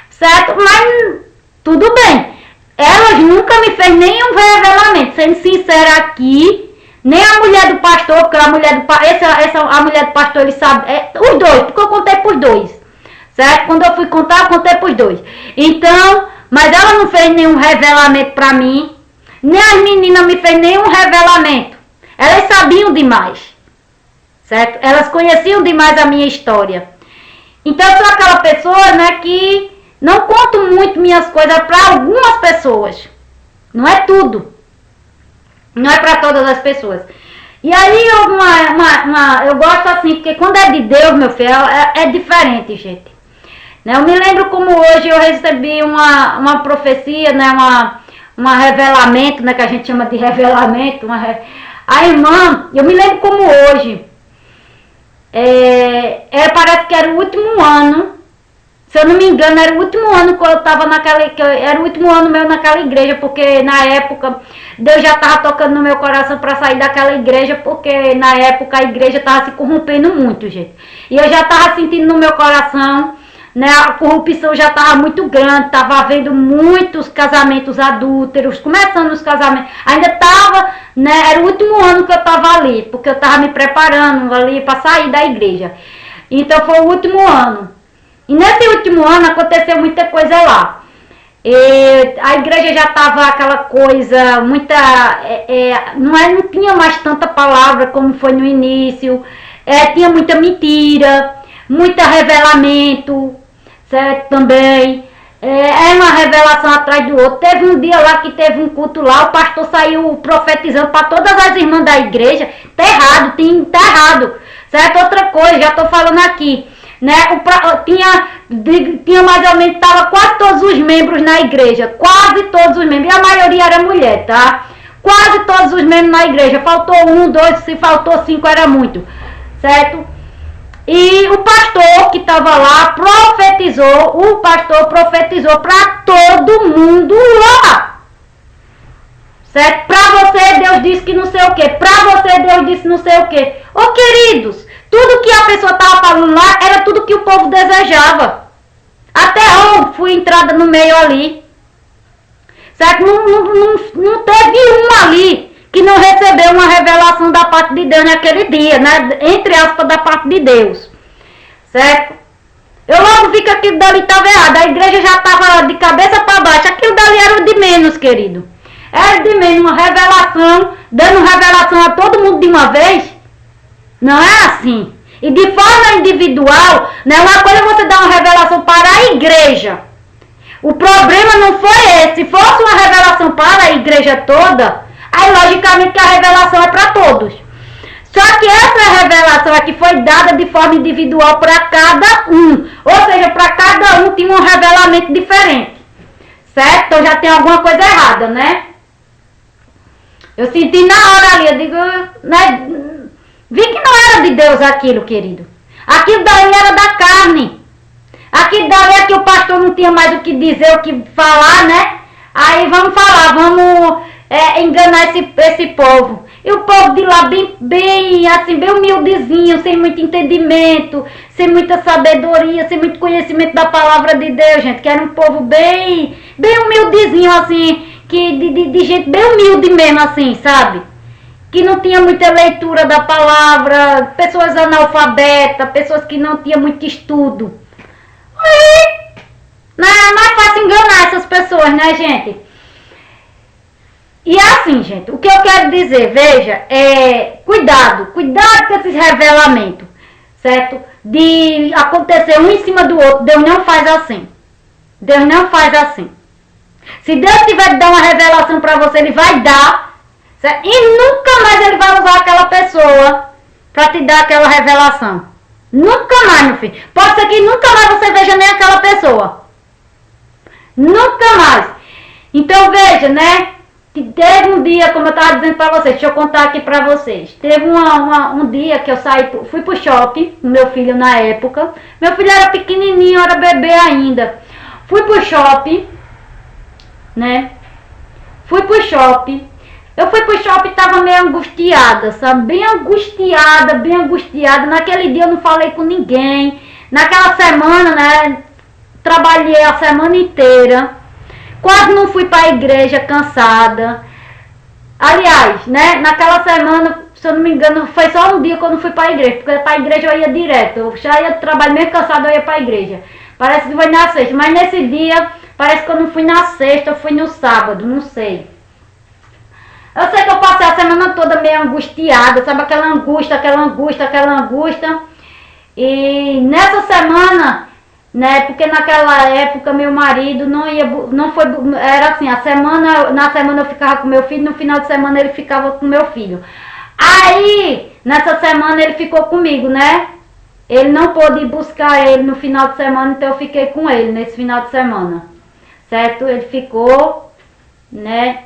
certo? Mas tudo bem. Elas nunca me fez nenhum revelamento, sendo sincera aqui. Nem a mulher do pastor, porque a mulher do pastor, a mulher do pastor, ele sabe, os dois, porque eu contei pros dois. Certo? Quando eu fui contar, eu contei pros dois. Então, mas ela não fez nenhum revelamento pra mim. Nem as meninas me fez nenhum revelamento. Elas sabiam demais. Certo? Elas conheciam demais a minha história. Então, eu sou aquela pessoa, né, que não conto muito minhas coisas pra algumas pessoas. Não é tudo. Não é pra todas as pessoas. E aí, eu gosto assim, porque quando é de Deus, meu filho, é diferente, gente. Eu me lembro como hoje eu recebi uma profecia, né, uma revelamento, né, que a gente chama de revelamento. A irmã, eu me lembro como hoje, parece que era o último ano, Se eu não me engano, era o último ano que eu tava era o último ano meu naquela igreja, porque na época Deus já tava tocando no meu coração para sair daquela igreja, porque na época a igreja tava se corrompendo muito, gente. E eu já tava sentindo no meu coração, né, a corrupção já tava muito grande, tava havendo muitos casamentos adúlteros, começando os casamentos. Ainda tava, né, era o último ano que eu tava ali, porque eu tava me preparando ali para sair da igreja. Então foi o último ano. E nesse último ano aconteceu muita coisa lá. A igreja já estava aquela coisa, muita. Não tinha mais tanta palavra como foi no início. Tinha muita mentira, muito revelamento, certo? Também. Uma revelação atrás do outro. Teve um dia lá que teve um culto lá, o pastor saiu profetizando para todas as irmãs da igreja. Tá errado, tá errado. Certo? Outra coisa, já estou falando aqui. Né? Tinha mais ou menos, tava quase todos os membros na igreja, quase todos os membros, e a maioria era mulher, tá? Quase todos os membros na igreja, faltou 1, 2, se faltou 5 era muito, certo? E o pastor que estava lá profetizou para todo mundo lá, certo? Para você Deus disse que não sei o que, para você Deus disse não sei o que. Ô queridos, tudo que a pessoa estava falando lá era tudo que o povo desejava. Até eu fui entrada no meio ali. Certo? Não teve um ali que não recebeu uma revelação da parte de Deus naquele dia, né? Entre aspas, da parte de Deus. Certo? Eu logo vi que aquilo dali estava errado. A igreja já estava de cabeça para baixo. Aquilo dali era o de menos, querido. Era de menos, uma revelação, dando revelação a todo mundo de uma vez. Não é assim. E de forma individual, né, uma coisa é você dar uma revelação para a igreja. O problema não foi esse. Se fosse uma revelação para a igreja toda, aí logicamente que a revelação é para todos. Só que essa revelação aqui foi dada de forma individual para cada um. Ou seja, para cada um tinha um revelamento diferente. Certo? Então já tem alguma coisa errada, né? Eu senti na hora ali, eu digo, né? Vi que não era de Deus aquilo, querido. Aquilo daí era da carne. Aquilo daí é que o pastor não tinha mais o que dizer, o que falar, né? Aí vamos falar, vamos enganar esse povo. E o povo de lá bem humildezinho, sem muito entendimento, sem muita sabedoria, sem muito conhecimento da palavra de Deus, gente. Que era um povo bem humildezinho, assim, de gente bem humilde mesmo, assim, sabe? Que não tinha muita leitura da palavra, pessoas analfabetas, pessoas que não tinham muito estudo. Aí, não é mais fácil enganar essas pessoas, né, gente? E assim, gente, o que eu quero dizer, veja, cuidado com esses revelamentos, certo? De acontecer um em cima do outro, Deus não faz assim. Deus não faz assim. Se Deus tiver de dar uma revelação para você, Ele vai dar. E nunca mais Ele vai usar aquela pessoa para te dar aquela revelação. Nunca mais, meu filho. Pode ser que nunca mais você veja nem aquela pessoa. Nunca mais. Então veja, né? Que teve um dia, como eu estava dizendo para vocês, deixa eu contar aqui para vocês. Teve um dia que eu fui pro shopping com meu filho na época. Meu filho era pequenininho, era bebê ainda. Fui pro shopping, né? Fui pro shopping. Eu fui pro shopping e tava meio angustiada, sabe? Bem angustiada. Naquele dia eu não falei com ninguém. Naquela semana, né? Trabalhei a semana inteira. Quase não fui para a igreja, cansada. Aliás, né? Naquela semana, se eu não me engano, foi só um dia que eu não fui para a igreja. Porque para a igreja eu ia direto. Eu já ia trabalhar meio cansada, eu ia para a igreja. Parece que foi na sexta. Mas nesse dia, parece que eu não fui na sexta, eu fui no sábado, não sei. Eu sei que eu passei a semana toda meio angustiada, sabe? Aquela angústia. E nessa semana, né? Porque naquela época meu marido era assim, na semana eu ficava com meu filho, no final de semana ele ficava com meu filho. Aí, nessa semana ele ficou comigo, né? Ele não pôde ir buscar ele no final de semana, então eu fiquei com ele nesse final de semana. Certo? Ele ficou, né?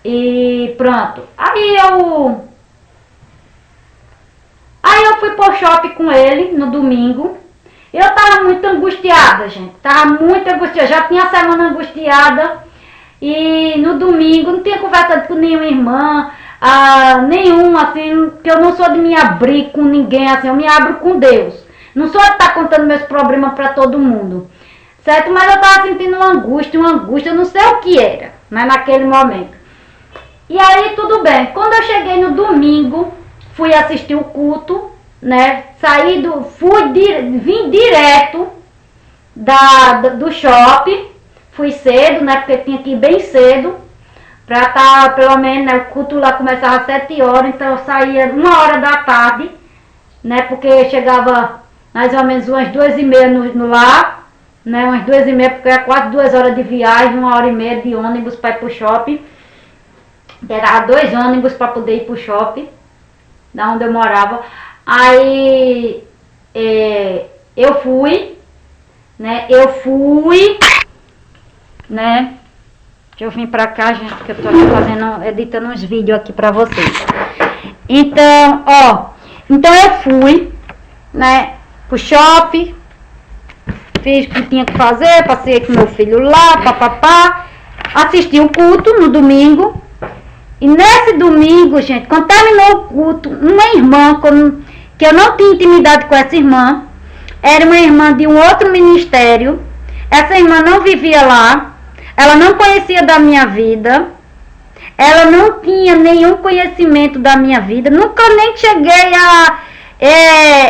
E pronto. Aí eu fui pro shopping com ele no domingo. Eu tava muito angustiada, gente. Tava muito angustiada. Já tinha a semana angustiada. E no domingo não tinha conversado com nenhuma irmã. Nenhum, assim, que eu não sou de me abrir com ninguém, assim, eu me abro com Deus. Não sou de estar contando meus problemas para todo mundo. Certo? Mas eu tava sentindo uma angústia, eu não sei o que era, mas naquele momento. E aí tudo bem. Quando eu cheguei no domingo, fui assistir o culto, né? Vim direto do shopping, fui cedo, né? Porque tinha que ir bem cedo, pra estar, pelo menos, né? O culto lá começava às 7 horas, então eu saía 1h da tarde, né? Porque chegava mais ou menos umas 2h30 no lar, né? Umas 2h30, porque era quase 2 horas de viagem, 1h30 de ônibus para ir pro shopping. Era 2 ônibus para poder ir pro shopping, da onde eu morava. Aí eu fui, né? Deixa eu vir pra cá, gente, porque eu tô aqui editando uns vídeos aqui pra vocês. Então, eu fui, né, pro shopping, fiz o que tinha que fazer, passei com meu filho lá, papapá, assisti o culto no domingo. E nesse domingo, gente, quando terminou o culto, uma irmã, que eu não tinha intimidade com essa irmã, era uma irmã de um outro ministério. Essa irmã não vivia lá, ela não conhecia da minha vida, ela não tinha nenhum conhecimento da minha vida, nunca nem cheguei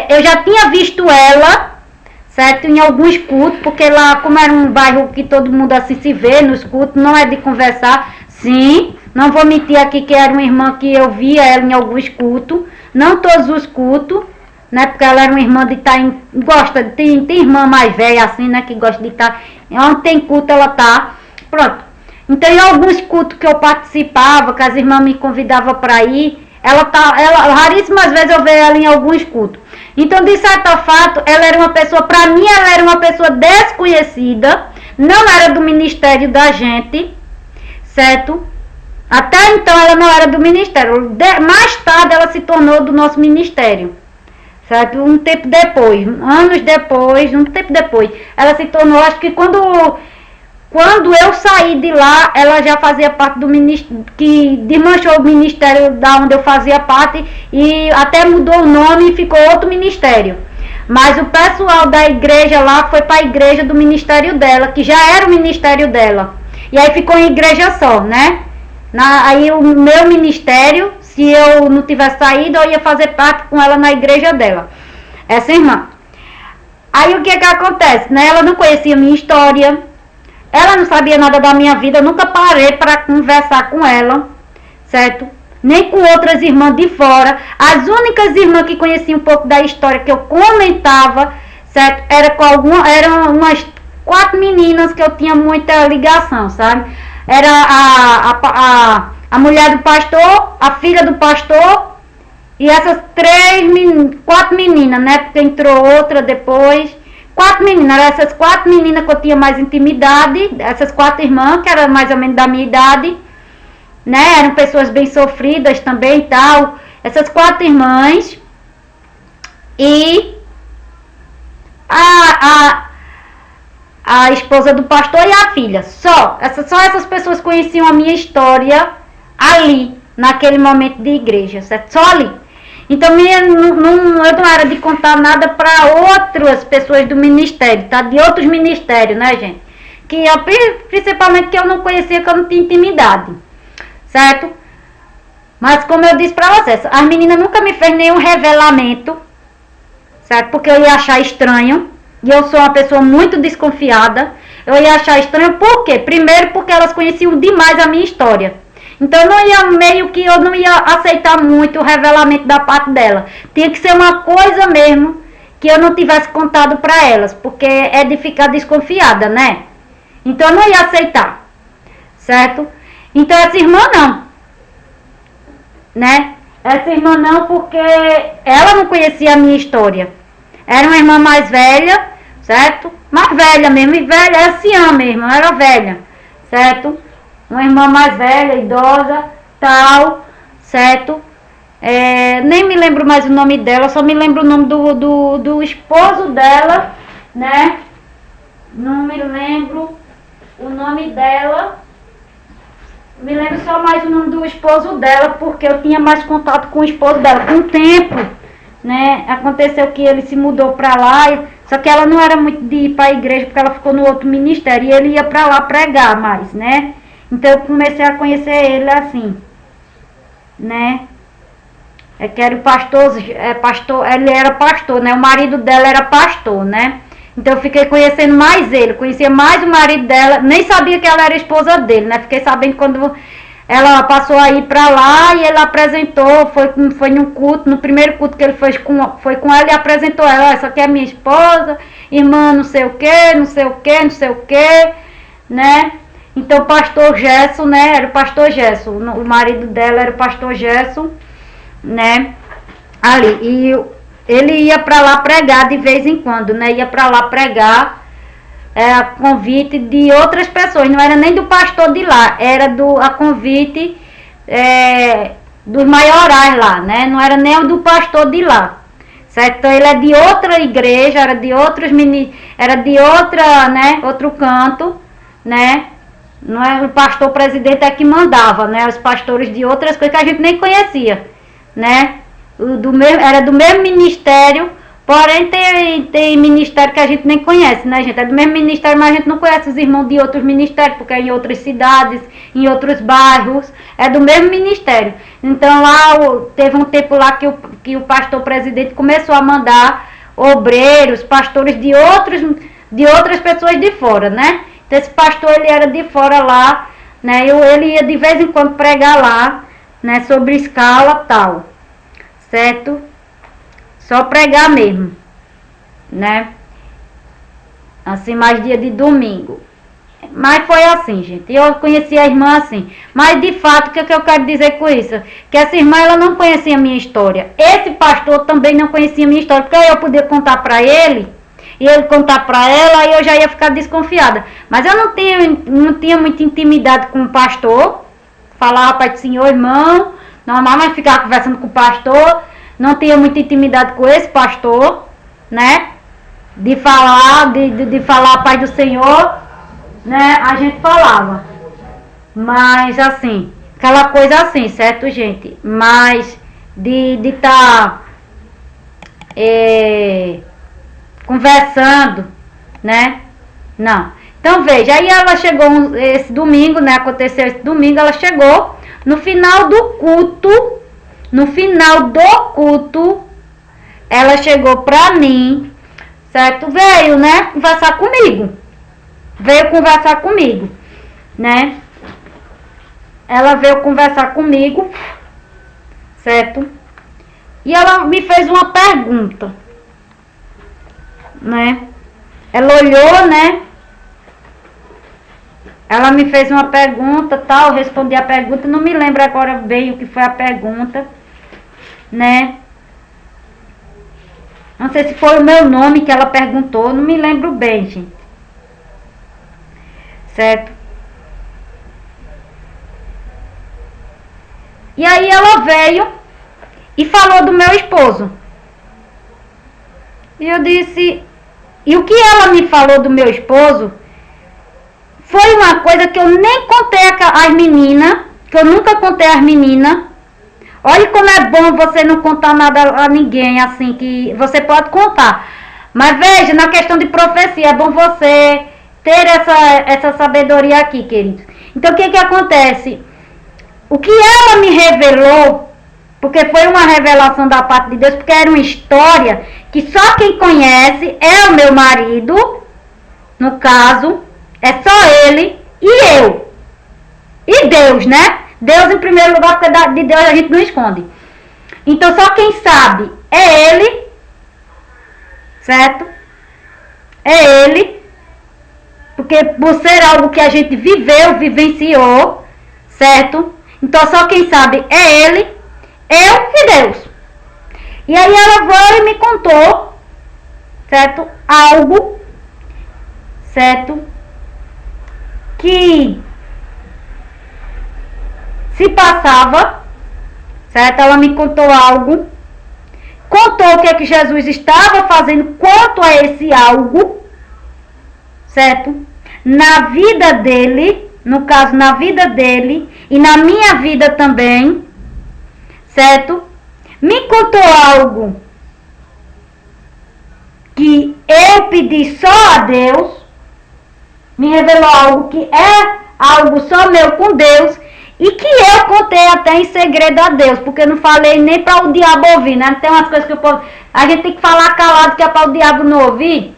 eu já tinha visto ela, certo, em alguns cultos, porque lá, como era um bairro que todo mundo assim se vê nos cultos, não é de conversar, sim, não vou mentir aqui que era uma irmã que eu via ela em alguns cultos, não todos os cultos, né, porque ela era uma irmã de estar tem irmã mais velha assim, né, que gosta de estar, onde tem culto ela tá, pronto. Então em alguns cultos que eu participava, que as irmãs me convidavam para ir, raríssimas vezes eu vejo ela em alguns cultos. Então de certo fato, ela era uma pessoa, para mim ela era uma pessoa desconhecida, não era do ministério da gente, certo? Até então ela não era do ministério, mais tarde ela se tornou do nosso ministério, certo? Um tempo depois, ela se tornou, acho que quando eu saí de lá, ela já fazia parte do ministério, que desmanchou o ministério da onde eu fazia parte e até mudou o nome e ficou outro ministério. Mas o pessoal da igreja lá foi para a igreja do ministério dela, que já era o ministério dela. E aí ficou em igreja só, né? Aí o meu ministério, se eu não tivesse saído, eu ia fazer parte com ela na igreja dela. Essa irmã. Aí o que acontece, né? Ela não conhecia a minha história, ela não sabia nada da minha vida, eu nunca parei para conversar com ela, certo? Nem com outras irmãs de fora. As únicas irmãs que conheciam um pouco da história que eu comentava, certo? Eram umas 4 meninas que eu tinha muita ligação, sabe? Era a mulher do pastor, a filha do pastor e essas 4 meninas, né? Porque entrou outra depois. 4 meninas, eram essas 4 meninas que eu tinha mais intimidade, essas 4 irmãs, que eram mais ou menos da minha idade, né? Eram pessoas bem sofridas também e tal. Essas 4 irmãs e a esposa do pastor e a filha. Só essas pessoas conheciam a minha história ali, naquele momento de igreja, certo? Só ali. Então eu não era de contar nada para outras pessoas do ministério, tá? De outros ministérios, né, gente? Principalmente que eu não conhecia, que eu não tinha intimidade, certo? Mas como eu disse para vocês, as meninas nunca me fez nenhum revelamento, certo? Porque eu ia achar estranho, e eu sou uma pessoa muito desconfiada. Eu ia achar estranho, por quê? Primeiro porque elas conheciam demais a minha história. Então eu não ia aceitar muito o revelamento da parte dela. Tinha que ser uma coisa mesmo que eu não tivesse contado para elas, porque é de ficar desconfiada, né? Então eu não ia aceitar, certo? Então essa irmã não, né? Essa irmã não, porque ela não conhecia a minha história. Era uma irmã mais velha, certo? Mais velha mesmo, e velha, é anciã mesmo, era velha, certo? Uma irmã mais velha, idosa, tal, certo? Nem me lembro mais o nome dela, só me lembro o nome do esposo dela né? Não me lembro o nome dela. Me lembro só mais o nome do esposo dela, porque eu tinha mais contato com o esposo dela. Com o tempo, né? Aconteceu que ele se mudou pra lá, só que ela não era muito de ir pra igreja, porque ela ficou no outro ministério, e ele ia pra lá pregar mais, né? Então eu comecei a conhecer ele assim, né? É que era o pastor, ele era pastor, né? O marido dela era pastor, né? Então eu fiquei conhecendo mais ele, conhecia mais o marido dela, nem sabia que ela era esposa dele, né? Fiquei sabendo quando ela passou a ir pra lá e ele apresentou, foi num culto, no primeiro culto que ele foi com ela e apresentou ela, essa aqui é minha esposa, irmã não sei o que, não sei o que, não sei o que, né? Então o pastor Gerson, né? Era o pastor Gerson, o marido dela era o pastor Gerson, né? Ali, e ele ia para lá pregar de vez em quando, né? Ia para lá pregar a convite de outras pessoas, não era nem do pastor de lá, era a convite dos maiorais lá, né? Não era nem o do pastor de lá, certo? Então ele é de outra igreja, era de outros era de outra, né? Outro canto, né? Não é o pastor presidente é que mandava, né? Os pastores de outras coisas que a gente nem conhecia, né? Era do mesmo ministério, porém tem ministério que a gente nem conhece, né, gente? É do mesmo ministério, mas a gente não conhece os irmãos de outros ministérios, porque é em outras cidades, em outros bairros, é do mesmo ministério. Então lá teve um tempo lá que o pastor presidente começou a mandar obreiros, pastores de outras pessoas de fora, né? Então esse pastor ele era de fora lá, né? Ele ia de vez em quando pregar lá, né? Sobre escala tal. Certo? Só pregar mesmo, né? Assim, mais dia de domingo. Mas foi assim, gente. Eu conheci a irmã assim. Mas, de fato, o que eu quero dizer com isso? Que essa irmã, ela não conhecia a minha história. Esse pastor também não conhecia a minha história. Porque aí eu podia contar pra ele, e ele contar pra ela, aí eu já ia ficar desconfiada. Mas eu não tinha muita intimidade com o pastor. Falava para o senhor, irmão, normal, mas ficava conversando com o pastor. Não tinha muita intimidade com esse pastor, né? De falar a paz do Senhor, né? A gente falava. Mas assim, aquela coisa assim, certo, gente? Mas de estar conversando, né? Não. Então veja, aí ela chegou esse domingo, né? Aconteceu esse domingo, ela chegou no final do culto. No final do culto, ela chegou pra mim, certo? Veio, né, conversar comigo. Veio conversar comigo, né? Ela veio conversar comigo, certo? E ela me fez uma pergunta, né? Ela olhou, né? Ela me fez uma pergunta, tal, eu respondi a pergunta, não me lembro agora bem o que foi a pergunta, né? Não sei se foi o meu nome que ela perguntou, não me lembro bem, gente. Certo? E aí ela veio e falou do meu esposo. E eu disse... E o que ela me falou do meu esposo foi uma coisa que eu nem contei às meninas, que eu nunca contei às meninas. Olha como é bom você não contar nada a ninguém, assim, que você pode contar. Mas veja, na questão de profecia, é bom você ter essa sabedoria aqui, queridos. Então, o que acontece? O que ela me revelou, porque foi uma revelação da parte de Deus, porque era uma história que só quem conhece é o meu marido, no caso, é só ele e eu. E Deus, né? Deus em primeiro lugar, porque de Deus a gente não esconde. Então só quem sabe é ele, certo? É ele, porque por ser algo que a gente viveu, vivenciou, certo? Então só quem sabe é ele, eu e Deus. E aí ela veio e me contou, certo? Algo, certo? Que se passava, certo? Ela me contou algo, contou o que é que Jesus estava fazendo quanto a esse algo, certo? Na vida dele, no caso, na vida dele e na minha vida também, certo? Me contou algo que eu pedi só a Deus, me revelou algo que é algo só meu com Deus e que eu contei até em segredo a Deus, porque eu não falei nem para o diabo ouvir, né? Tem umas coisas que a gente tem que falar calado que é para o diabo não ouvir.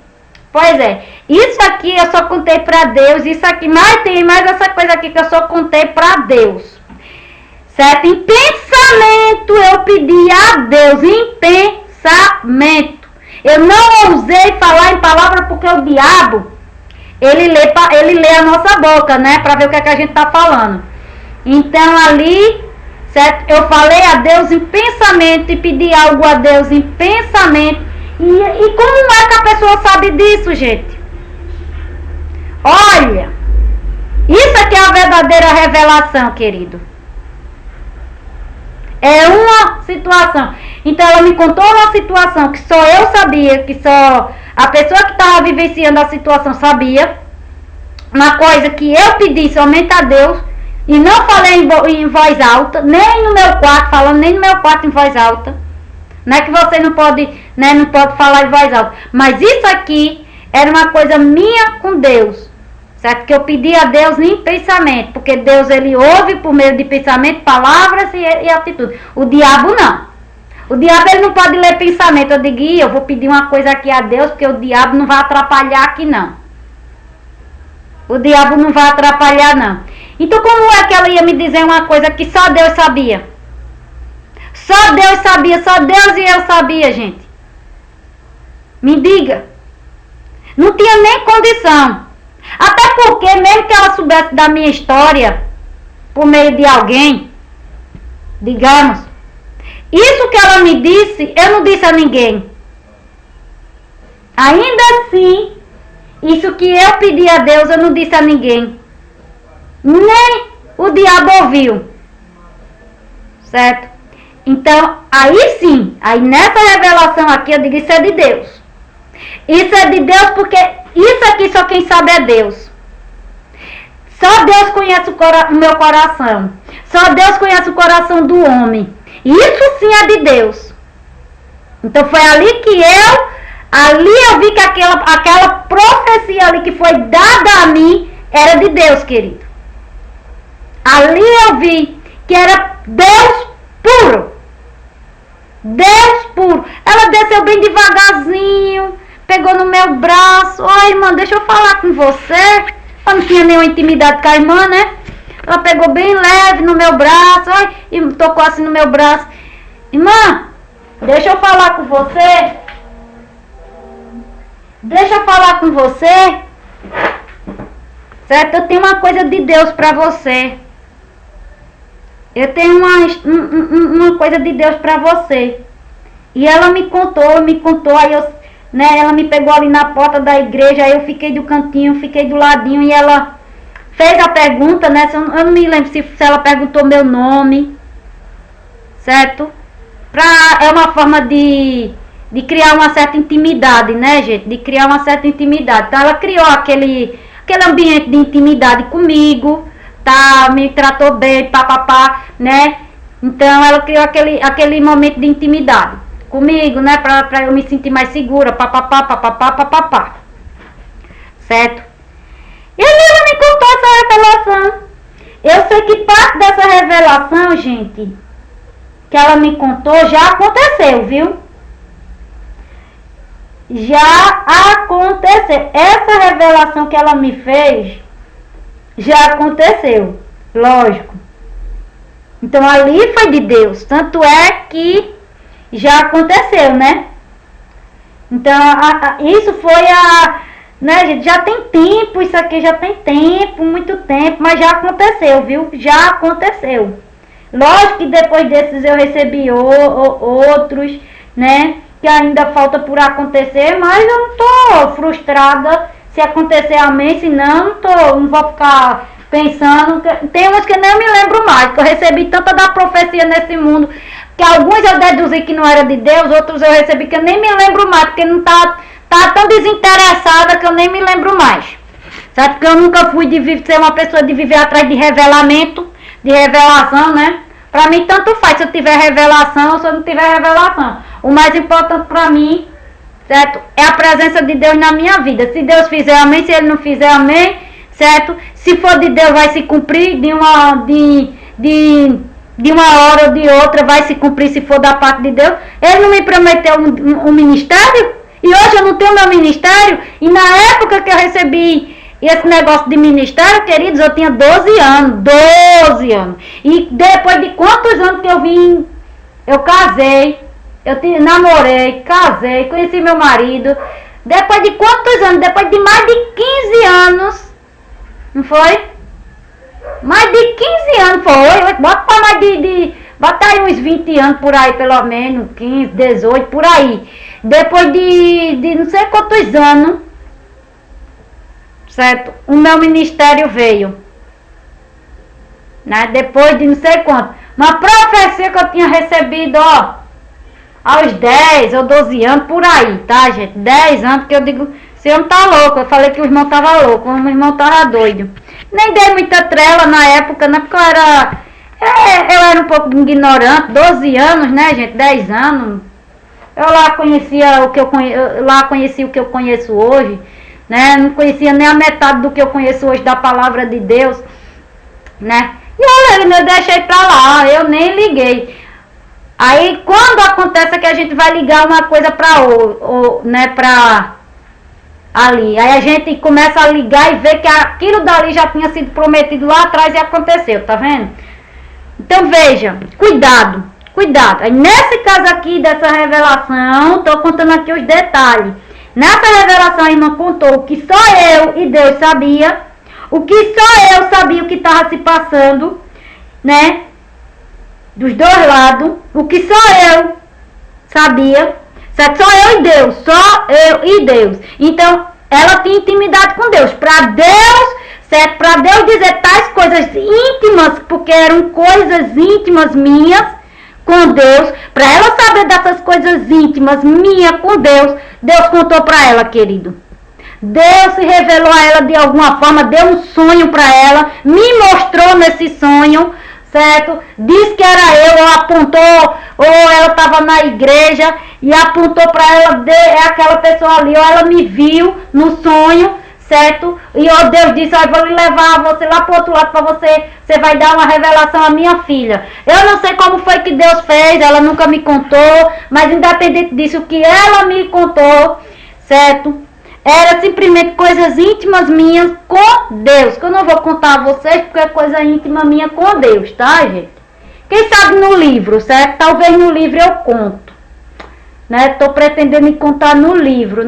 Pois é, isso aqui eu só contei para Deus, isso aqui, mas tem mais essa coisa aqui que eu só contei para Deus, certo? Em pensamento eu pedi a Deus, em pensamento. Eu não ousei falar em palavra porque o diabo, ele lê a nossa boca, né? Para ver o que é que a gente tá falando. Então ali, certo? Eu falei a Deus em pensamento e pedi algo a Deus em pensamento. E como é que a pessoa sabe disso, gente? Olha, isso aqui é a verdadeira revelação, querido. É uma situação. Então ela me contou uma situação que só eu sabia, que só a pessoa que estava vivenciando a situação sabia. Uma coisa que eu pedi somente a Deus e não falei em voz alta, nem no meu quarto, falando nem no meu quarto em voz alta. Não é que você não pode, né, não pode falar em voz alta. Mas isso aqui era uma coisa minha com Deus. Certo? Que eu pedi a Deus em pensamento. Porque Deus, ele ouve por meio de pensamento, palavras e atitude. O diabo não. O diabo, ele não pode ler pensamento. Eu digo, eu vou pedir uma coisa aqui a Deus, porque o diabo não vai atrapalhar aqui não. O diabo não vai atrapalhar não. Então como é que ela ia me dizer uma coisa que só Deus sabia? Só Deus sabia, só Deus e eu sabia, gente. Me diga. Não tinha nem condição. Até porque, mesmo que ela soubesse da minha história, por meio de alguém, digamos, isso que ela me disse, eu não disse a ninguém. Ainda assim, isso que eu pedi a Deus, eu não disse a ninguém. Nem o diabo ouviu. Certo? Então, aí sim, aí nessa revelação aqui, eu digo, isso é de Deus. Isso é de Deus porque isso aqui só quem sabe é Deus. Só Deus conhece o meu coração. Só Deus conhece o coração do homem. Isso sim é de Deus. Então foi ali que eu vi que aquela profecia ali que foi dada a mim era de Deus, querido. Ali eu vi que era Deus puro. Deus puro. Ela desceu bem devagarzinho, pegou no meu braço. Ó, irmã, deixa eu falar com você. Eu não tinha nenhuma intimidade com a irmã, né? Ela pegou bem leve no meu braço, ó, e tocou assim no meu braço. Irmã, deixa eu falar com você. Deixa eu falar com você. Certo? Eu tenho uma coisa de Deus pra você. Eu tenho uma coisa de Deus pra você. E ela me contou, aí ela me pegou ali na porta da igreja, aí eu fiquei do cantinho, fiquei do ladinho, e ela fez a pergunta, né? Eu não me lembro se ela perguntou meu nome, certo? É uma forma de criar uma certa intimidade, né, gente? De criar uma certa intimidade. Então ela criou aquele ambiente de intimidade comigo, tá? Me tratou bem, papapá, né? Então ela criou aquele momento de intimidade comigo, né? Pra eu me sentir mais segura, papapá, papapá, papapá. Certo? E aí ela me contou essa revelação. Eu sei que parte dessa revelação, gente, que ela me contou, já aconteceu, viu? Já aconteceu. Essa revelação que ela me fez, já aconteceu. Lógico. Então ali foi de Deus. Tanto é que já aconteceu, né? Então isso foi né, gente, já tem tempo, isso aqui já tem tempo, muito tempo, mas já aconteceu, viu? Já aconteceu. Lógico que depois desses eu recebi outros, né? Que ainda falta por acontecer, mas eu não tô frustrada se acontecer, amém, se não vou ficar pensando. Tem umas que nem eu me lembro mais, que eu recebi tanta da profecia nesse mundo, que alguns eu deduzi que não era de Deus, outros eu recebi que eu nem me lembro mais, porque não tá tão desinteressada que eu nem me lembro mais. Sabe, porque eu nunca fui de ser uma pessoa de viver atrás de revelamento, de revelação, né? Pra mim tanto faz se eu tiver revelação ou se eu não tiver revelação. O mais importante pra mim, certo? É a presença de Deus na minha vida. Se Deus fizer, amém. Se Ele não fizer, amém. Certo? Se for de Deus, vai se cumprir. De uma hora ou de outra, vai se cumprir se for da parte de Deus. Ele não me prometeu um ministério? E hoje eu não tenho meu ministério? E na época que eu recebi esse negócio de ministério, queridos, eu tinha 12 anos. 12 anos. E depois de quantos anos que eu casei, namorei, casei, conheci meu marido. Depois de quantos anos? Depois de mais de 15 anos. Não foi? Mais de 15 anos foi. Bota pra mais bota aí uns 20 anos por aí, pelo menos. 15, 18, por aí. Depois de não sei quantos anos, certo? O meu ministério veio. Né? Depois de não sei quanto. Uma profecia que eu tinha recebido, ó, aos 10 ou 12 anos, por aí, tá, gente? 10 anos, porque eu digo, esse homem tá louco. Eu falei que o irmão tava louco, o irmão tava doido. Nem dei muita trela na época, né? Porque eu era um pouco ignorante, 12 anos, né, gente? 10 anos. Eu lá conhecia o que eu conheço hoje, né? Não conhecia nem a metade do que eu conheço hoje da palavra de Deus, né? E olha, eu deixei pra lá, eu nem liguei. Aí quando acontece que a gente vai ligar uma coisa né, pra ali, aí a gente começa a ligar e ver que aquilo dali já tinha sido prometido lá atrás e aconteceu, tá vendo? Então veja, cuidado. Aí nesse caso aqui dessa revelação, tô contando aqui os detalhes. Nessa revelação a irmã contou o que só eu e Deus sabia, o que só eu sabia o que estava se passando, né? Dos dois lados, o que só eu sabia, certo? Só eu e Deus, só eu e Deus. Então, ela tinha intimidade com Deus. Para Deus, certo? Para Deus dizer tais coisas íntimas, porque eram coisas íntimas minhas com Deus, para ela saber dessas coisas íntimas minhas com Deus, Deus contou para ela, querido. Deus se revelou a ela de alguma forma, deu um sonho para ela, me mostrou nesse sonho, certo? Disse que era eu, ou apontou, ou ela estava na igreja e apontou para ela, é aquela pessoa ali, ou ela me viu no sonho, certo? E ó, Deus disse, ó, eu vou lhe levar você lá pro outro lado para você vai dar uma revelação à minha filha. Eu não sei como foi que Deus fez, ela nunca me contou, mas independente disso, o que ela me contou, certo? Era simplesmente coisas íntimas minhas com Deus, que eu não vou contar a vocês, porque é coisa íntima minha com Deus, tá, gente? Quem sabe no livro, certo? Talvez no livro eu conto, né? Tô pretendendo contar no livro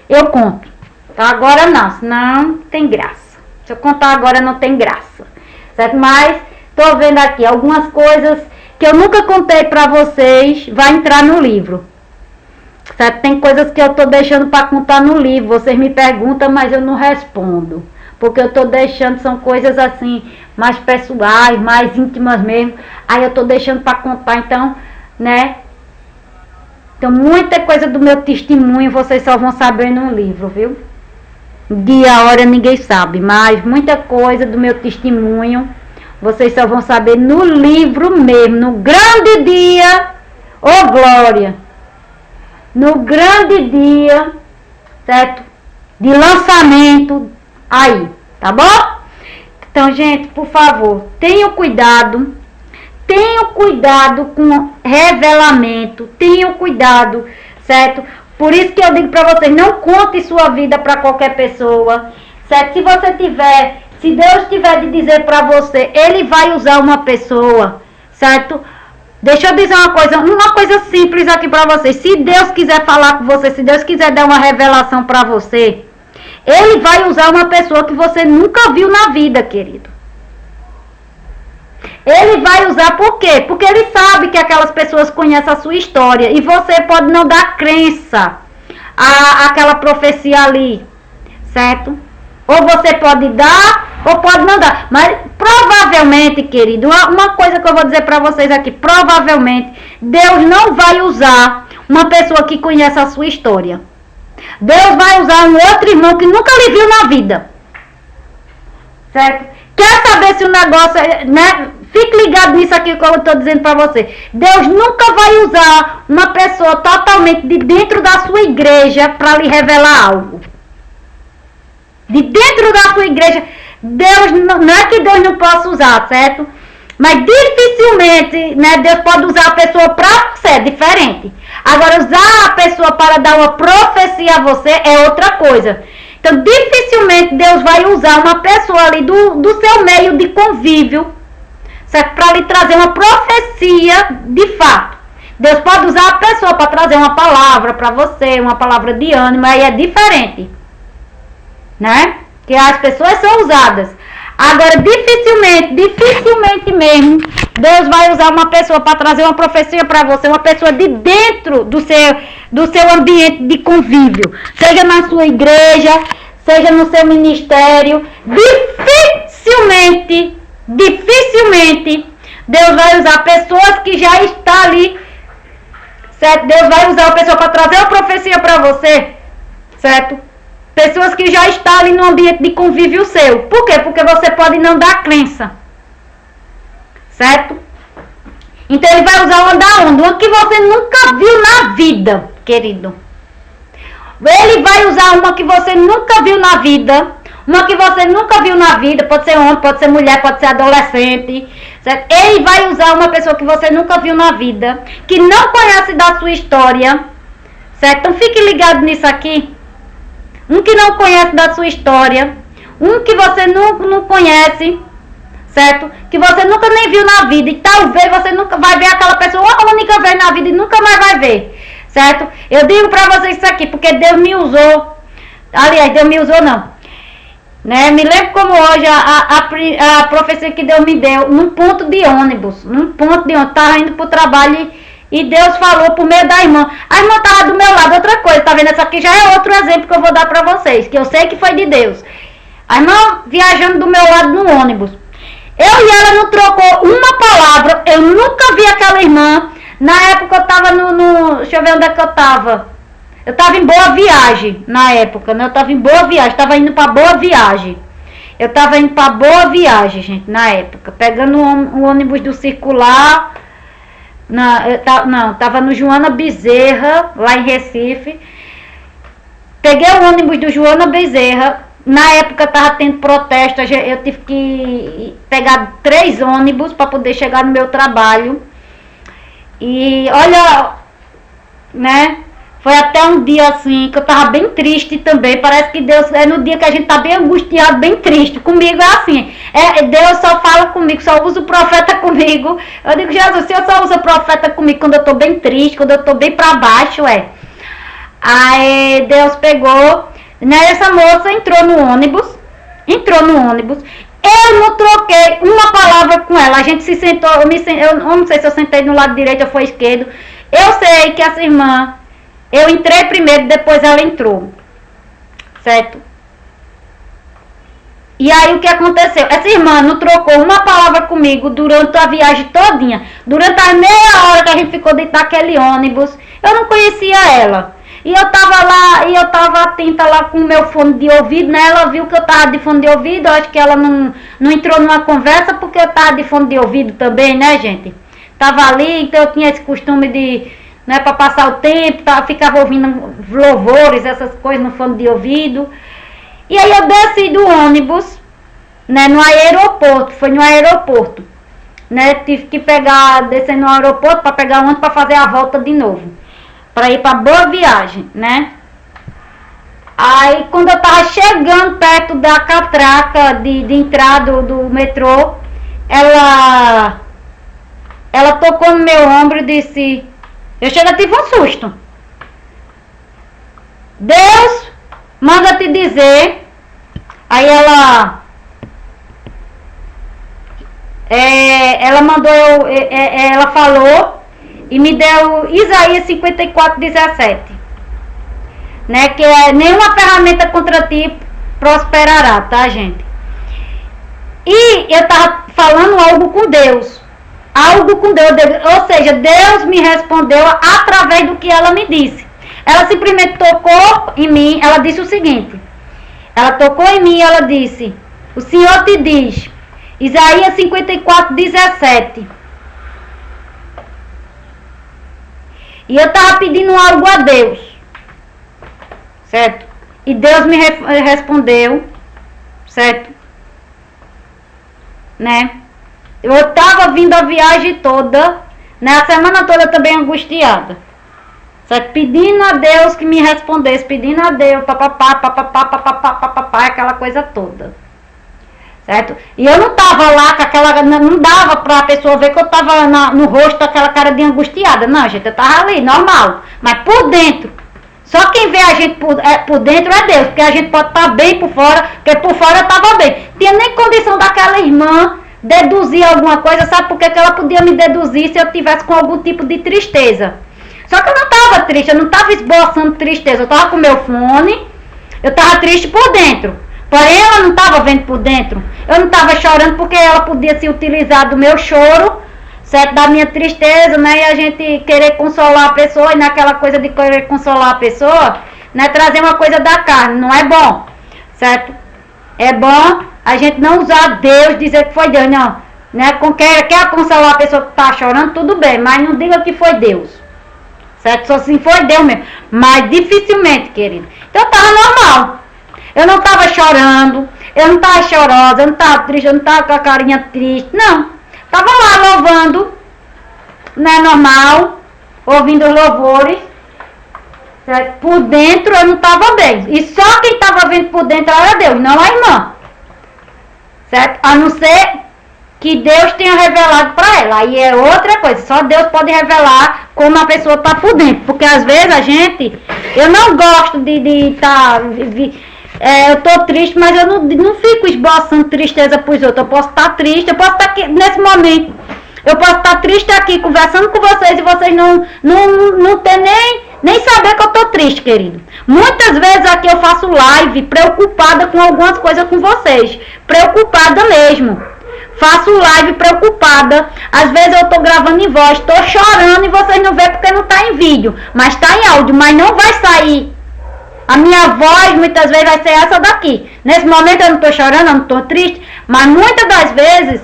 eu conto. Então agora não, senão tem graça. Se eu contar agora não tem graça, certo? Mas tô vendo aqui algumas coisas que eu nunca contei pra vocês, vai entrar no livro. Certo? Tem coisas que eu tô deixando para contar no livro. Vocês me perguntam, mas eu não respondo. Porque eu tô deixando, são coisas assim, mais pessoais, mais íntimas mesmo. Aí eu tô deixando para contar, então, né? Então, muita coisa do meu testemunho vocês só vão saber no livro, viu? Dia, a hora, ninguém sabe. Mas muita coisa do meu testemunho vocês só vão saber no livro mesmo. No grande dia, ô glória! No grande dia, certo? De lançamento aí, tá bom? Então, gente, por favor, tenham cuidado com revelamento, tenham cuidado, certo? Por isso que eu digo pra vocês, não conte sua vida pra qualquer pessoa, certo? Se Deus tiver de dizer pra você, Ele vai usar uma pessoa, certo? Deixa eu dizer uma coisa simples aqui pra vocês. Se Deus quiser falar com você, se Deus quiser dar uma revelação pra você, Ele vai usar uma pessoa que você nunca viu na vida, querido. Ele vai usar por quê? Porque Ele sabe que aquelas pessoas conhecem a sua história e você pode não dar crença àquela profecia ali, certo? Ou você pode dar, ou pode não dar. Mas provavelmente, querido, uma coisa que eu vou dizer pra vocês aqui, provavelmente Deus não vai usar uma pessoa que conhece a sua história. Deus vai usar um outro irmão que nunca lhe viu na vida. Certo? Quer saber se o negócio, né? Fique ligado nisso aqui que eu estou dizendo para você. Deus nunca vai usar uma pessoa totalmente de dentro da sua igreja para lhe revelar algo. De dentro da sua igreja, Deus não é que Deus não possa usar, certo? Mas dificilmente, né, Deus pode usar a pessoa para ser diferente. Agora, usar a pessoa para dar uma profecia a você é outra coisa. Então, dificilmente Deus vai usar uma pessoa ali do seu meio de convívio, certo? Para lhe trazer uma profecia de fato. Deus pode usar a pessoa para trazer uma palavra para você, uma palavra de ânimo, aí é diferente, né? Que as pessoas são usadas. Agora, dificilmente mesmo, Deus vai usar uma pessoa para trazer uma profecia para você, uma pessoa de dentro do seu ambiente de convívio, seja na sua igreja, seja no seu ministério. Dificilmente, Deus vai usar pessoas que já estão ali, certo? Deus vai usar uma pessoa para trazer uma profecia para você, certo? Pessoas que já estão ali no ambiente de convívio seu. Por quê? Porque você pode não dar crença. Certo? Então ele vai usar uma da onda, uma que você nunca viu na vida, querido. Ele vai usar uma que você nunca viu na vida. Uma que você nunca viu na vida. Pode ser homem, pode ser mulher, pode ser adolescente. Certo? Ele vai usar uma pessoa que você nunca viu na vida, que não conhece da sua história. Certo? Então fique ligado nisso aqui. Um que não conhece da sua história, um que você não conhece, certo? Que você nunca nem viu na vida, e talvez você nunca vai ver aquela pessoa uma única vez na vida e nunca mais vai ver, certo? Eu digo pra vocês isso aqui, porque Deus me usou, aliás, Deus me usou não, né? Me lembro como hoje a profecia que Deus me deu, num ponto de ônibus, estava indo pro trabalho e Deus falou por meio da irmã. A irmã estava do meu lado, outra coisa, tá vendo? Essa aqui já é outro exemplo que eu vou dar pra vocês, que eu sei que foi de Deus. A irmã viajando do meu lado no ônibus. Eu e ela não trocou uma palavra, eu nunca vi aquela irmã. Na época eu tava deixa eu ver onde é que eu tava. Eu tava em Boa Viagem, na época, né? Eu tava em Boa Viagem, tava indo pra Boa Viagem. Eu tava indo pra Boa Viagem, gente, na época. Pegando o ônibus do circular. Tava no Joana Bezerra, lá em Recife. Peguei o ônibus do Joana Bezerra. Na época tava tendo protesto. Eu tive que pegar 3 ônibus para poder chegar no meu trabalho. E olha, né? Foi até um dia assim que eu tava bem triste também. Parece que Deus é no dia que a gente tá bem angustiado, bem triste. Comigo é assim. Deus só fala comigo, só usa o profeta comigo. Eu digo, Jesus, se eu só uso o profeta comigo quando eu tô bem triste, quando eu tô bem pra baixo, Aí Deus pegou, né? Essa moça entrou no ônibus. Eu não troquei uma palavra com ela. A gente se sentou, eu não sei se eu sentei no lado direito ou foi esquerdo. Eu sei que essa irmã, eu entrei primeiro, depois ela entrou, certo? E aí o que aconteceu? Essa irmã não trocou uma palavra comigo durante a viagem todinha. Durante a meia hora que a gente ficou dentro daquele ônibus, eu não conhecia ela. E eu tava lá, e eu tava atenta lá com o meu fone de ouvido, né? Ela viu que eu tava de fone de ouvido, eu acho que ela não entrou numa conversa porque eu tava de fone de ouvido também, né, gente? Tava ali, então eu tinha esse costume de, né, para passar o tempo, ficava ouvindo louvores, essas coisas no fone de ouvido. E aí eu desci do ônibus, né, no aeroporto, foi no aeroporto, né? Tive que descer no aeroporto para pegar ônibus para fazer a volta de novo, para ir para Boa Viagem, né? Aí quando eu tava chegando perto da catraca de entrada do metrô, ela tocou no meu ombro e disse, eu tive um susto. Deus manda te dizer. Aí ela mandou, ela falou e me deu Isaías 54:17, né? Que é, nenhuma ferramenta contra ti prosperará, tá, gente? E eu tava falando algo com Deus, ou seja, Deus me respondeu através do que ela me disse. Ela simplesmente tocou em mim, ela disse o seguinte, ela tocou em mim e ela disse, o Senhor te diz, Isaías 54:17. E eu estava pedindo algo a Deus, certo? E Deus me respondeu, certo? Né? Eu estava vindo a viagem toda, né? A semana toda também angustiada, certo? Pedindo a Deus que me respondesse, pedindo a Deus, papapá, aquela coisa toda, certo? E eu não tava lá com aquela, não dava pra pessoa ver que eu tava no rosto aquela cara de angustiada, não, gente, eu tava ali, normal, mas por dentro, só quem vê a gente por dentro é Deus, porque a gente pode estar bem por fora, porque por fora eu tava bem, tinha nem condição daquela irmã deduzir alguma coisa, sabe por que ela podia me deduzir se eu tivesse com algum tipo de tristeza? Só que eu não tava triste, eu não tava esboçando tristeza, eu tava com meu fone, eu tava triste por dentro. Porém, ela não estava vendo por dentro. Eu não estava chorando porque ela podia se utilizar do meu choro, certo? Da minha tristeza, né? E a gente querer consolar a pessoa, e naquela coisa de querer consolar a pessoa, né? Trazer uma coisa da carne, não é bom, certo? É bom a gente não usar Deus, dizer que foi Deus, não. Né? Quer consolar a pessoa que está chorando, tudo bem, mas não diga que foi Deus, certo? Só assim foi Deus mesmo. Mas dificilmente, querido. Então eu estava normal. Eu não estava chorando, eu não estava chorosa, eu não estava triste, eu não estava com a carinha triste, não. Estava lá louvando, né, normal, ouvindo os louvores, certo? Por dentro eu não estava bem. E só quem estava vendo por dentro era Deus, não a irmã, certo? A não ser que Deus tenha revelado para ela. Aí é outra coisa, só Deus pode revelar como a pessoa está por dentro. Porque às vezes a gente, eu não gosto de estar... eu tô triste, mas eu não fico esboçando tristeza pros outros. Eu posso estar triste, eu posso estar aqui nesse momento. Eu posso estar triste aqui conversando com vocês e vocês não ter nem saber que eu tô triste, querido. Muitas vezes aqui eu faço live preocupada com algumas coisas com vocês. Preocupada mesmo. Faço live preocupada. Às vezes eu tô gravando em voz, tô chorando e vocês não vê porque não tá em vídeo. Mas tá em áudio, mas não vai sair. A minha voz muitas vezes vai ser essa daqui. Nesse momento eu não tô chorando, eu não tô triste, mas muitas das vezes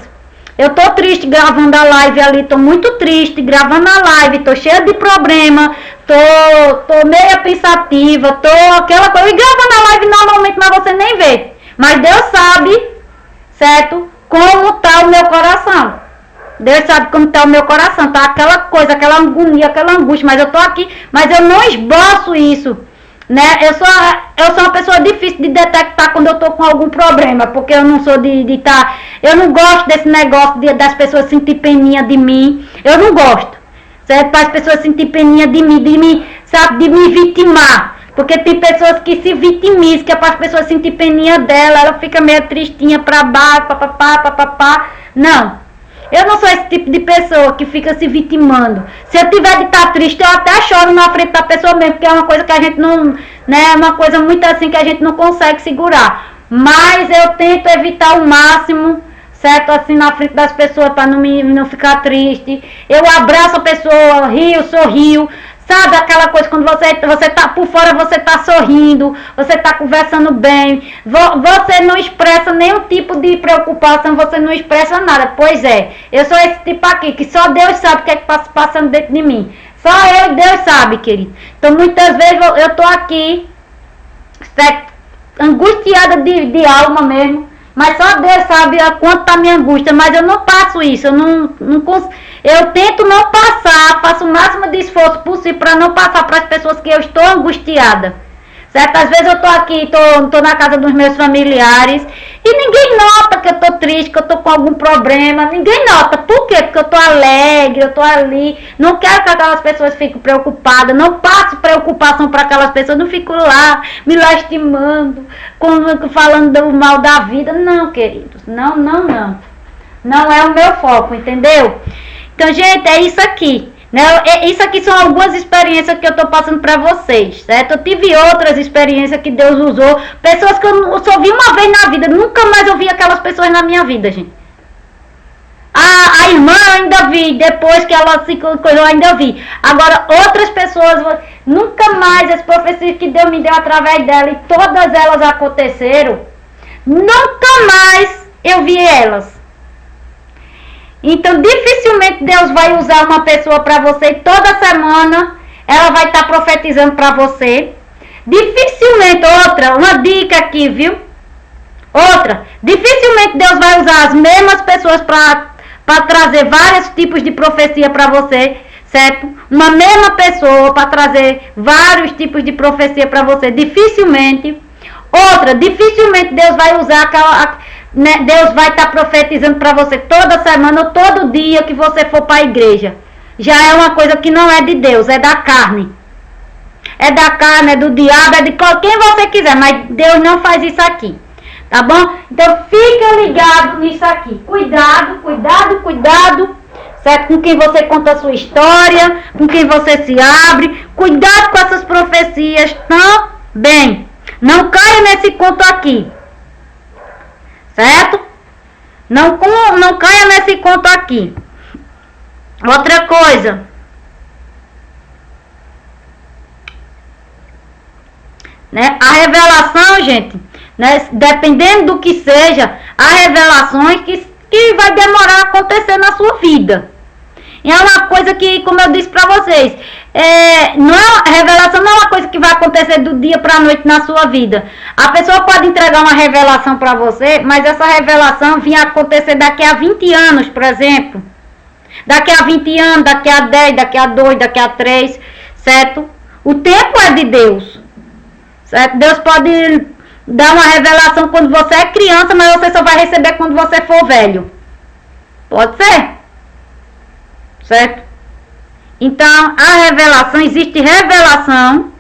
eu tô triste gravando a live ali, tô muito triste gravando a live, tô cheia de problema, tô meia pensativa, tô aquela coisa, e gravando a live normalmente, mas você nem vê. Mas Deus sabe, certo, como tá o meu coração. Deus sabe como tá o meu coração, tá aquela coisa, aquela agonia, aquela angústia, mas eu tô aqui, mas eu não esboço isso. Né? Eu sou uma pessoa difícil de detectar quando eu tô com algum problema, porque eu não sou de tá, eu não gosto desse negócio das pessoas sentir peninha de mim, eu não gosto, certo? Para as pessoas sentir peninha de mim, sabe, de me vitimar, porque tem pessoas que se vitimizam, que é para as pessoas sentir peninha dela, ela fica meio tristinha pra baixo, papapá, não. Eu não sou esse tipo de pessoa que fica se vitimando. Se eu tiver de estar triste, eu até choro na frente da pessoa mesmo, porque é uma coisa que a gente não, né, é uma coisa muito assim que a gente não consegue segurar. Mas eu tento evitar o máximo, certo, assim na frente das pessoas para não ficar triste. Eu abraço a pessoa, rio, sorrio. Sabe aquela coisa quando você tá por fora, você tá sorrindo, você tá conversando bem, você não expressa nenhum tipo de preocupação, você não expressa nada. Pois é, eu sou esse tipo aqui, que só Deus sabe o que é que tá se passando dentro de mim. Só eu e Deus sabe, querido. Então muitas vezes eu tô aqui, certo, angustiada de alma mesmo, mas só Deus sabe a quanto tá minha angústia, mas eu não passo isso, eu tento não passar, faço o máximo de esforço possível para não passar para as pessoas que eu estou angustiada, certo? Às vezes eu tô aqui, tô na casa dos meus familiares e ninguém nota que eu tô triste, que eu tô com algum problema, ninguém nota. Por quê? Porque eu tô alegre, eu tô ali, não quero que aquelas pessoas fiquem preocupadas, não passo preocupação para aquelas pessoas, não fico lá me lastimando, falando do mal da vida. Não, queridos, não. Não é o meu foco, entendeu? Então, gente, é isso aqui, né? Isso aqui são algumas experiências que eu tô passando pra vocês, certo? Eu tive outras experiências que Deus usou, pessoas que eu só vi uma vez na vida, nunca mais eu vi aquelas pessoas na minha vida, gente. A irmã eu ainda vi, depois que ela se coisou, eu ainda vi. Agora, outras pessoas, nunca mais as profecias que Deus me deu através dela, e todas elas aconteceram, nunca mais eu vi elas. Então, dificilmente Deus vai usar uma pessoa para você, e toda semana ela vai estar profetizando para você. Dificilmente, uma dica aqui, viu? Outra, dificilmente Deus vai usar as mesmas pessoas para trazer vários tipos de profecia para você, certo? Uma mesma pessoa para trazer vários tipos de profecia para você, dificilmente. Outra, dificilmente Deus vai usar aquela, né? Deus vai estar profetizando para você toda semana ou todo dia que você for para a igreja. Já é uma coisa que não é de Deus, é da carne. É da carne, é do diabo, é de quem você quiser, mas Deus não faz isso aqui. Tá bom? Então fica ligado nisso aqui. Cuidado, cuidado, cuidado, certo? Com quem você conta a sua história, com quem você se abre. Cuidado com essas profecias também. Não caia nesse conto aqui. Certo? Não caia nesse conto aqui. Outra coisa. Né? A revelação, gente, né? Dependendo do que seja, há revelações que vai demorar a acontecer na sua vida. E é uma coisa que, como eu disse para vocês, a revelação não é uma coisa que vai acontecer do dia para a noite na sua vida. A pessoa pode entregar uma revelação para você, mas essa revelação vinha acontecer daqui a 20 anos, por exemplo. Daqui a 20 anos, daqui a 10, daqui a 2, daqui a 3, certo? O tempo é de Deus. Certo? Deus pode dar uma revelação quando você é criança, mas você só vai receber quando você for velho. Pode ser. Certo? Então, a revelação, existe revelação,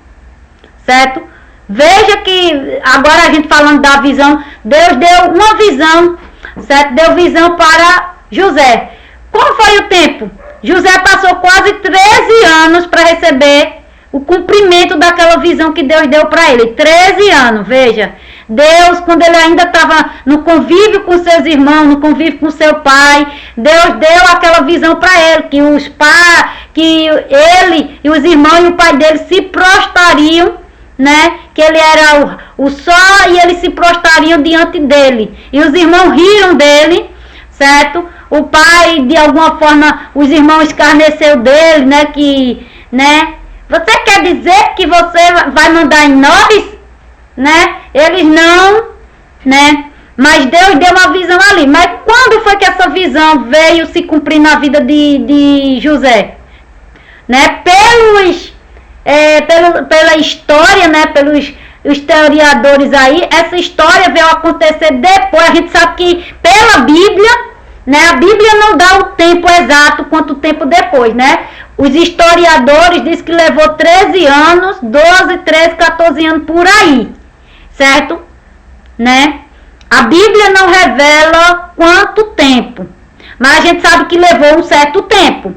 certo? Veja que, agora a gente falando da visão, Deus deu uma visão, certo? Deu visão para José. Como foi o tempo? José passou quase 13 anos para receber o cumprimento daquela visão que Deus deu para ele. 13 anos, veja. Deus, quando ele ainda estava no convívio com seus irmãos, no convívio com seu pai, Deus deu aquela visão para ele, que ele e os irmãos e o pai dele se prostrariam, né? Que ele era o sol e eles se prostrariam diante dele. E os irmãos riram dele, certo? O pai, de alguma forma, os irmãos escarneceu dele, né? Você quer dizer que você vai mandar em nós? Né? Eles não, né? Mas Deus deu uma visão ali. Mas quando foi que essa visão veio se cumprir na vida de José? Né? Pela história, né? Pelos historiadores aí, essa história veio acontecer depois. A gente sabe que pela Bíblia, né? A Bíblia não dá o tempo exato, quanto tempo depois, né? Os historiadores dizem que levou 13 anos, 12, 13, 14 anos por aí, certo? Né? A Bíblia não revela quanto tempo, mas a gente sabe que levou um certo tempo,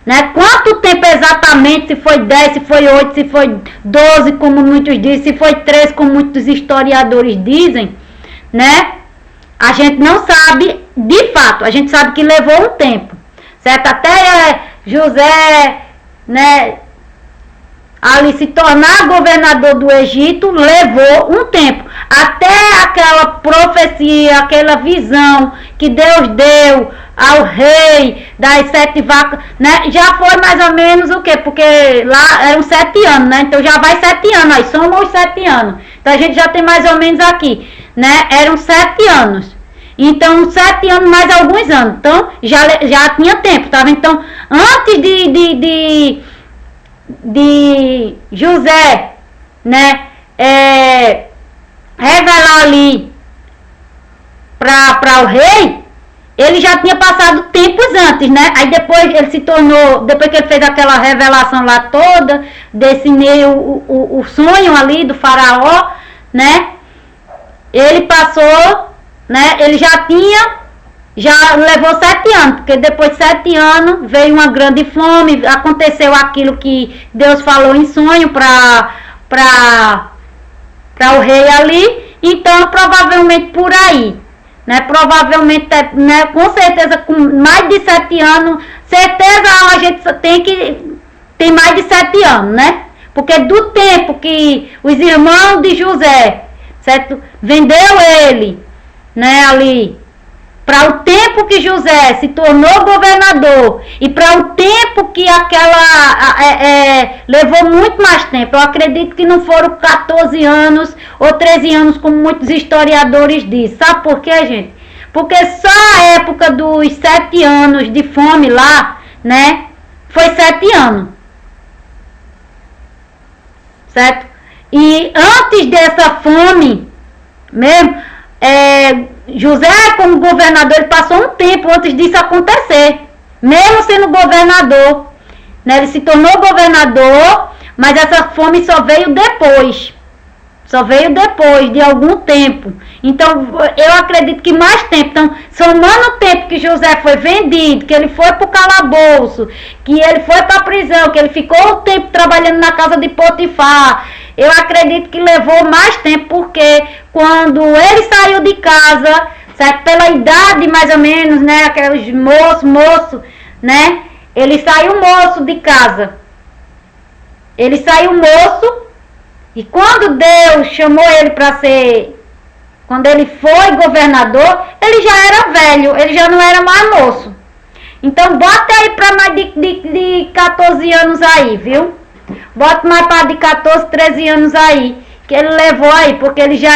né? Quanto tempo exatamente, se foi 10, se foi 8, se foi 12, como muitos dizem, se foi 13, como muitos historiadores dizem, né? A gente não sabe de fato, a gente sabe que levou um tempo, certo? Até José, né, ali se tornar governador do Egito, levou um tempo. Até aquela profecia, aquela visão que Deus deu ao rei das 7 vacas, né, já foi mais ou menos o quê? Porque lá eram 7 anos, né? Então já vai 7 anos, aí somos os 7 anos. Então a gente já tem mais ou menos aqui, né? Eram 7 anos. Então, 7 anos mais alguns anos. Então, já tinha tempo, tá vendo? Então, antes de José, né, revelar ali para o rei, ele já tinha passado tempos antes, né? Aí depois ele se tornou, depois que ele fez aquela revelação lá toda, desenhou o sonho ali do faraó, né? Ele passou... Né? Ele já levou 7 anos, porque depois de 7 anos veio uma grande fome, aconteceu aquilo que Deus falou em sonho para o rei ali, então provavelmente por aí, né? Provavelmente, né, com certeza, com mais de 7 anos, certeza a gente tem mais de 7 anos, né? Porque do tempo que os irmãos de José, certo? Vendeu ele, né, ali, para o tempo que José se tornou governador e para o tempo que levou muito mais tempo. Eu acredito que não foram 14 anos ou 13 anos, como muitos historiadores dizem. Sabe por quê, gente? Porque só a época dos 7 anos de fome lá, né, foi 7 anos. Certo? E antes dessa fome mesmo, José, como governador, ele passou um tempo antes disso acontecer. Mesmo sendo governador, né, ele se tornou governador, mas essa fome só veio depois. Só veio depois de algum tempo. Então, eu acredito que mais tempo. Então, somando o tempo que José foi vendido, que ele foi para o calabouço, que ele foi para a prisão, que ele ficou um tempo trabalhando na casa de Potifar, eu acredito que levou mais tempo, porque quando ele saiu de casa, certo? Pela idade mais ou menos, né? Aqueles moço, né? Ele saiu moço de casa. Ele saiu moço. E quando Deus chamou ele para ser, quando ele foi governador, ele já era velho, ele já não era mais moço. Então bota aí para mais de 14 anos aí, viu? Bota mais para de 14, 13 anos aí, que ele levou aí, porque ele já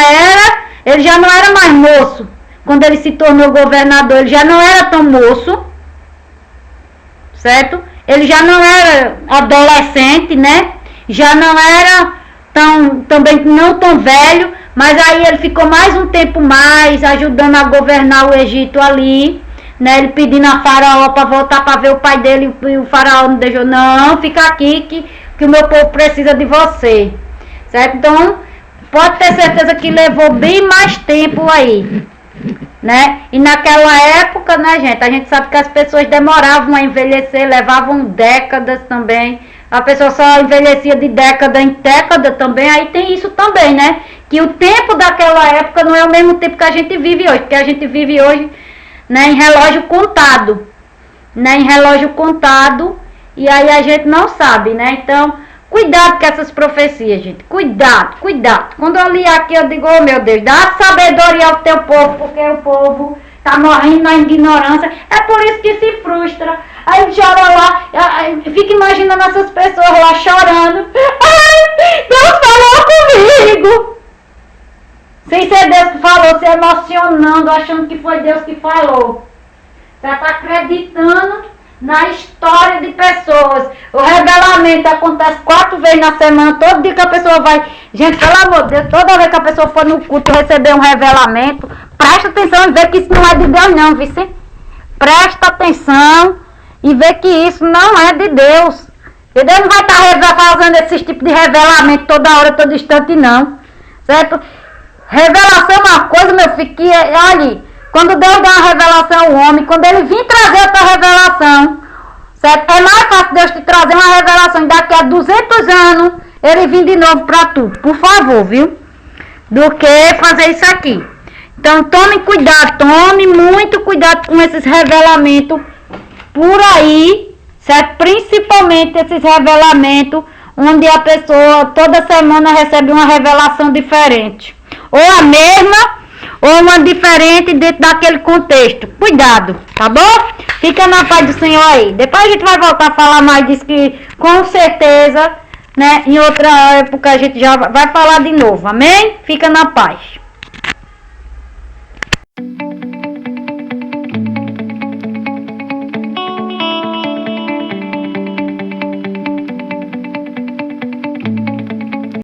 não era mais moço. Quando ele se tornou governador, ele já não era tão moço, certo? Ele já não era adolescente, né? Já não era também não tão velho, mas aí ele ficou mais um tempo mais ajudando a governar o Egito ali, né? Ele pedindo a Faraó para voltar para ver o pai dele, e o Faraó não deixou. Não, fica aqui que o meu povo precisa de você, certo? Então pode ter certeza que levou bem mais tempo aí, né? E naquela época, né, gente, a gente sabe que as pessoas demoravam a envelhecer, levavam décadas também. A pessoa só envelhecia de década em década também. Aí tem isso também, né? Que o tempo daquela época não é o mesmo tempo que a gente vive hoje. Porque a gente vive hoje, né, em relógio contado. Né? Em relógio contado. E aí a gente não sabe, né? Então, cuidado com essas profecias, gente. Cuidado, cuidado. Quando eu li aqui, eu digo, oh meu Deus, dá sabedoria ao teu povo. Porque o povo tá morrendo na ignorância. É por isso que se frustra. Aí chora lá, fica imaginando essas pessoas lá chorando. Ai, Deus falou comigo. Sem ser Deus que falou, se emocionando, achando que foi Deus que falou. Você está acreditando na história de pessoas. O revelamento acontece 4 vezes na semana, todo dia que a pessoa vai. Gente, pelo amor de Deus, toda vez que a pessoa for no culto receber um revelamento, presta atenção e vê que isso não é de Deus não, vice. Presta atenção e ver que isso não é de Deus. E Deus não vai estar fazendo esse tipo de revelamento toda hora, todo instante, não. Certo? Revelação é uma coisa, meu filho, que olha, quando Deus dá uma revelação ao homem, quando ele vir trazer essa revelação, certo? É mais fácil Deus te trazer uma revelação e daqui a 200 anos ele vir de novo para tu, por favor, viu? Do que fazer isso aqui. Então tome cuidado, tome muito cuidado com esses revelamentos por aí, certo? Principalmente esses revelamentos onde a pessoa toda semana recebe uma revelação diferente. Ou a mesma, ou uma diferente dentro daquele contexto. Cuidado, tá bom? Fica na paz do Senhor aí. Depois a gente vai voltar a falar mais disso, que com certeza, né, em outra época a gente já vai falar de novo. Amém? Fica na paz.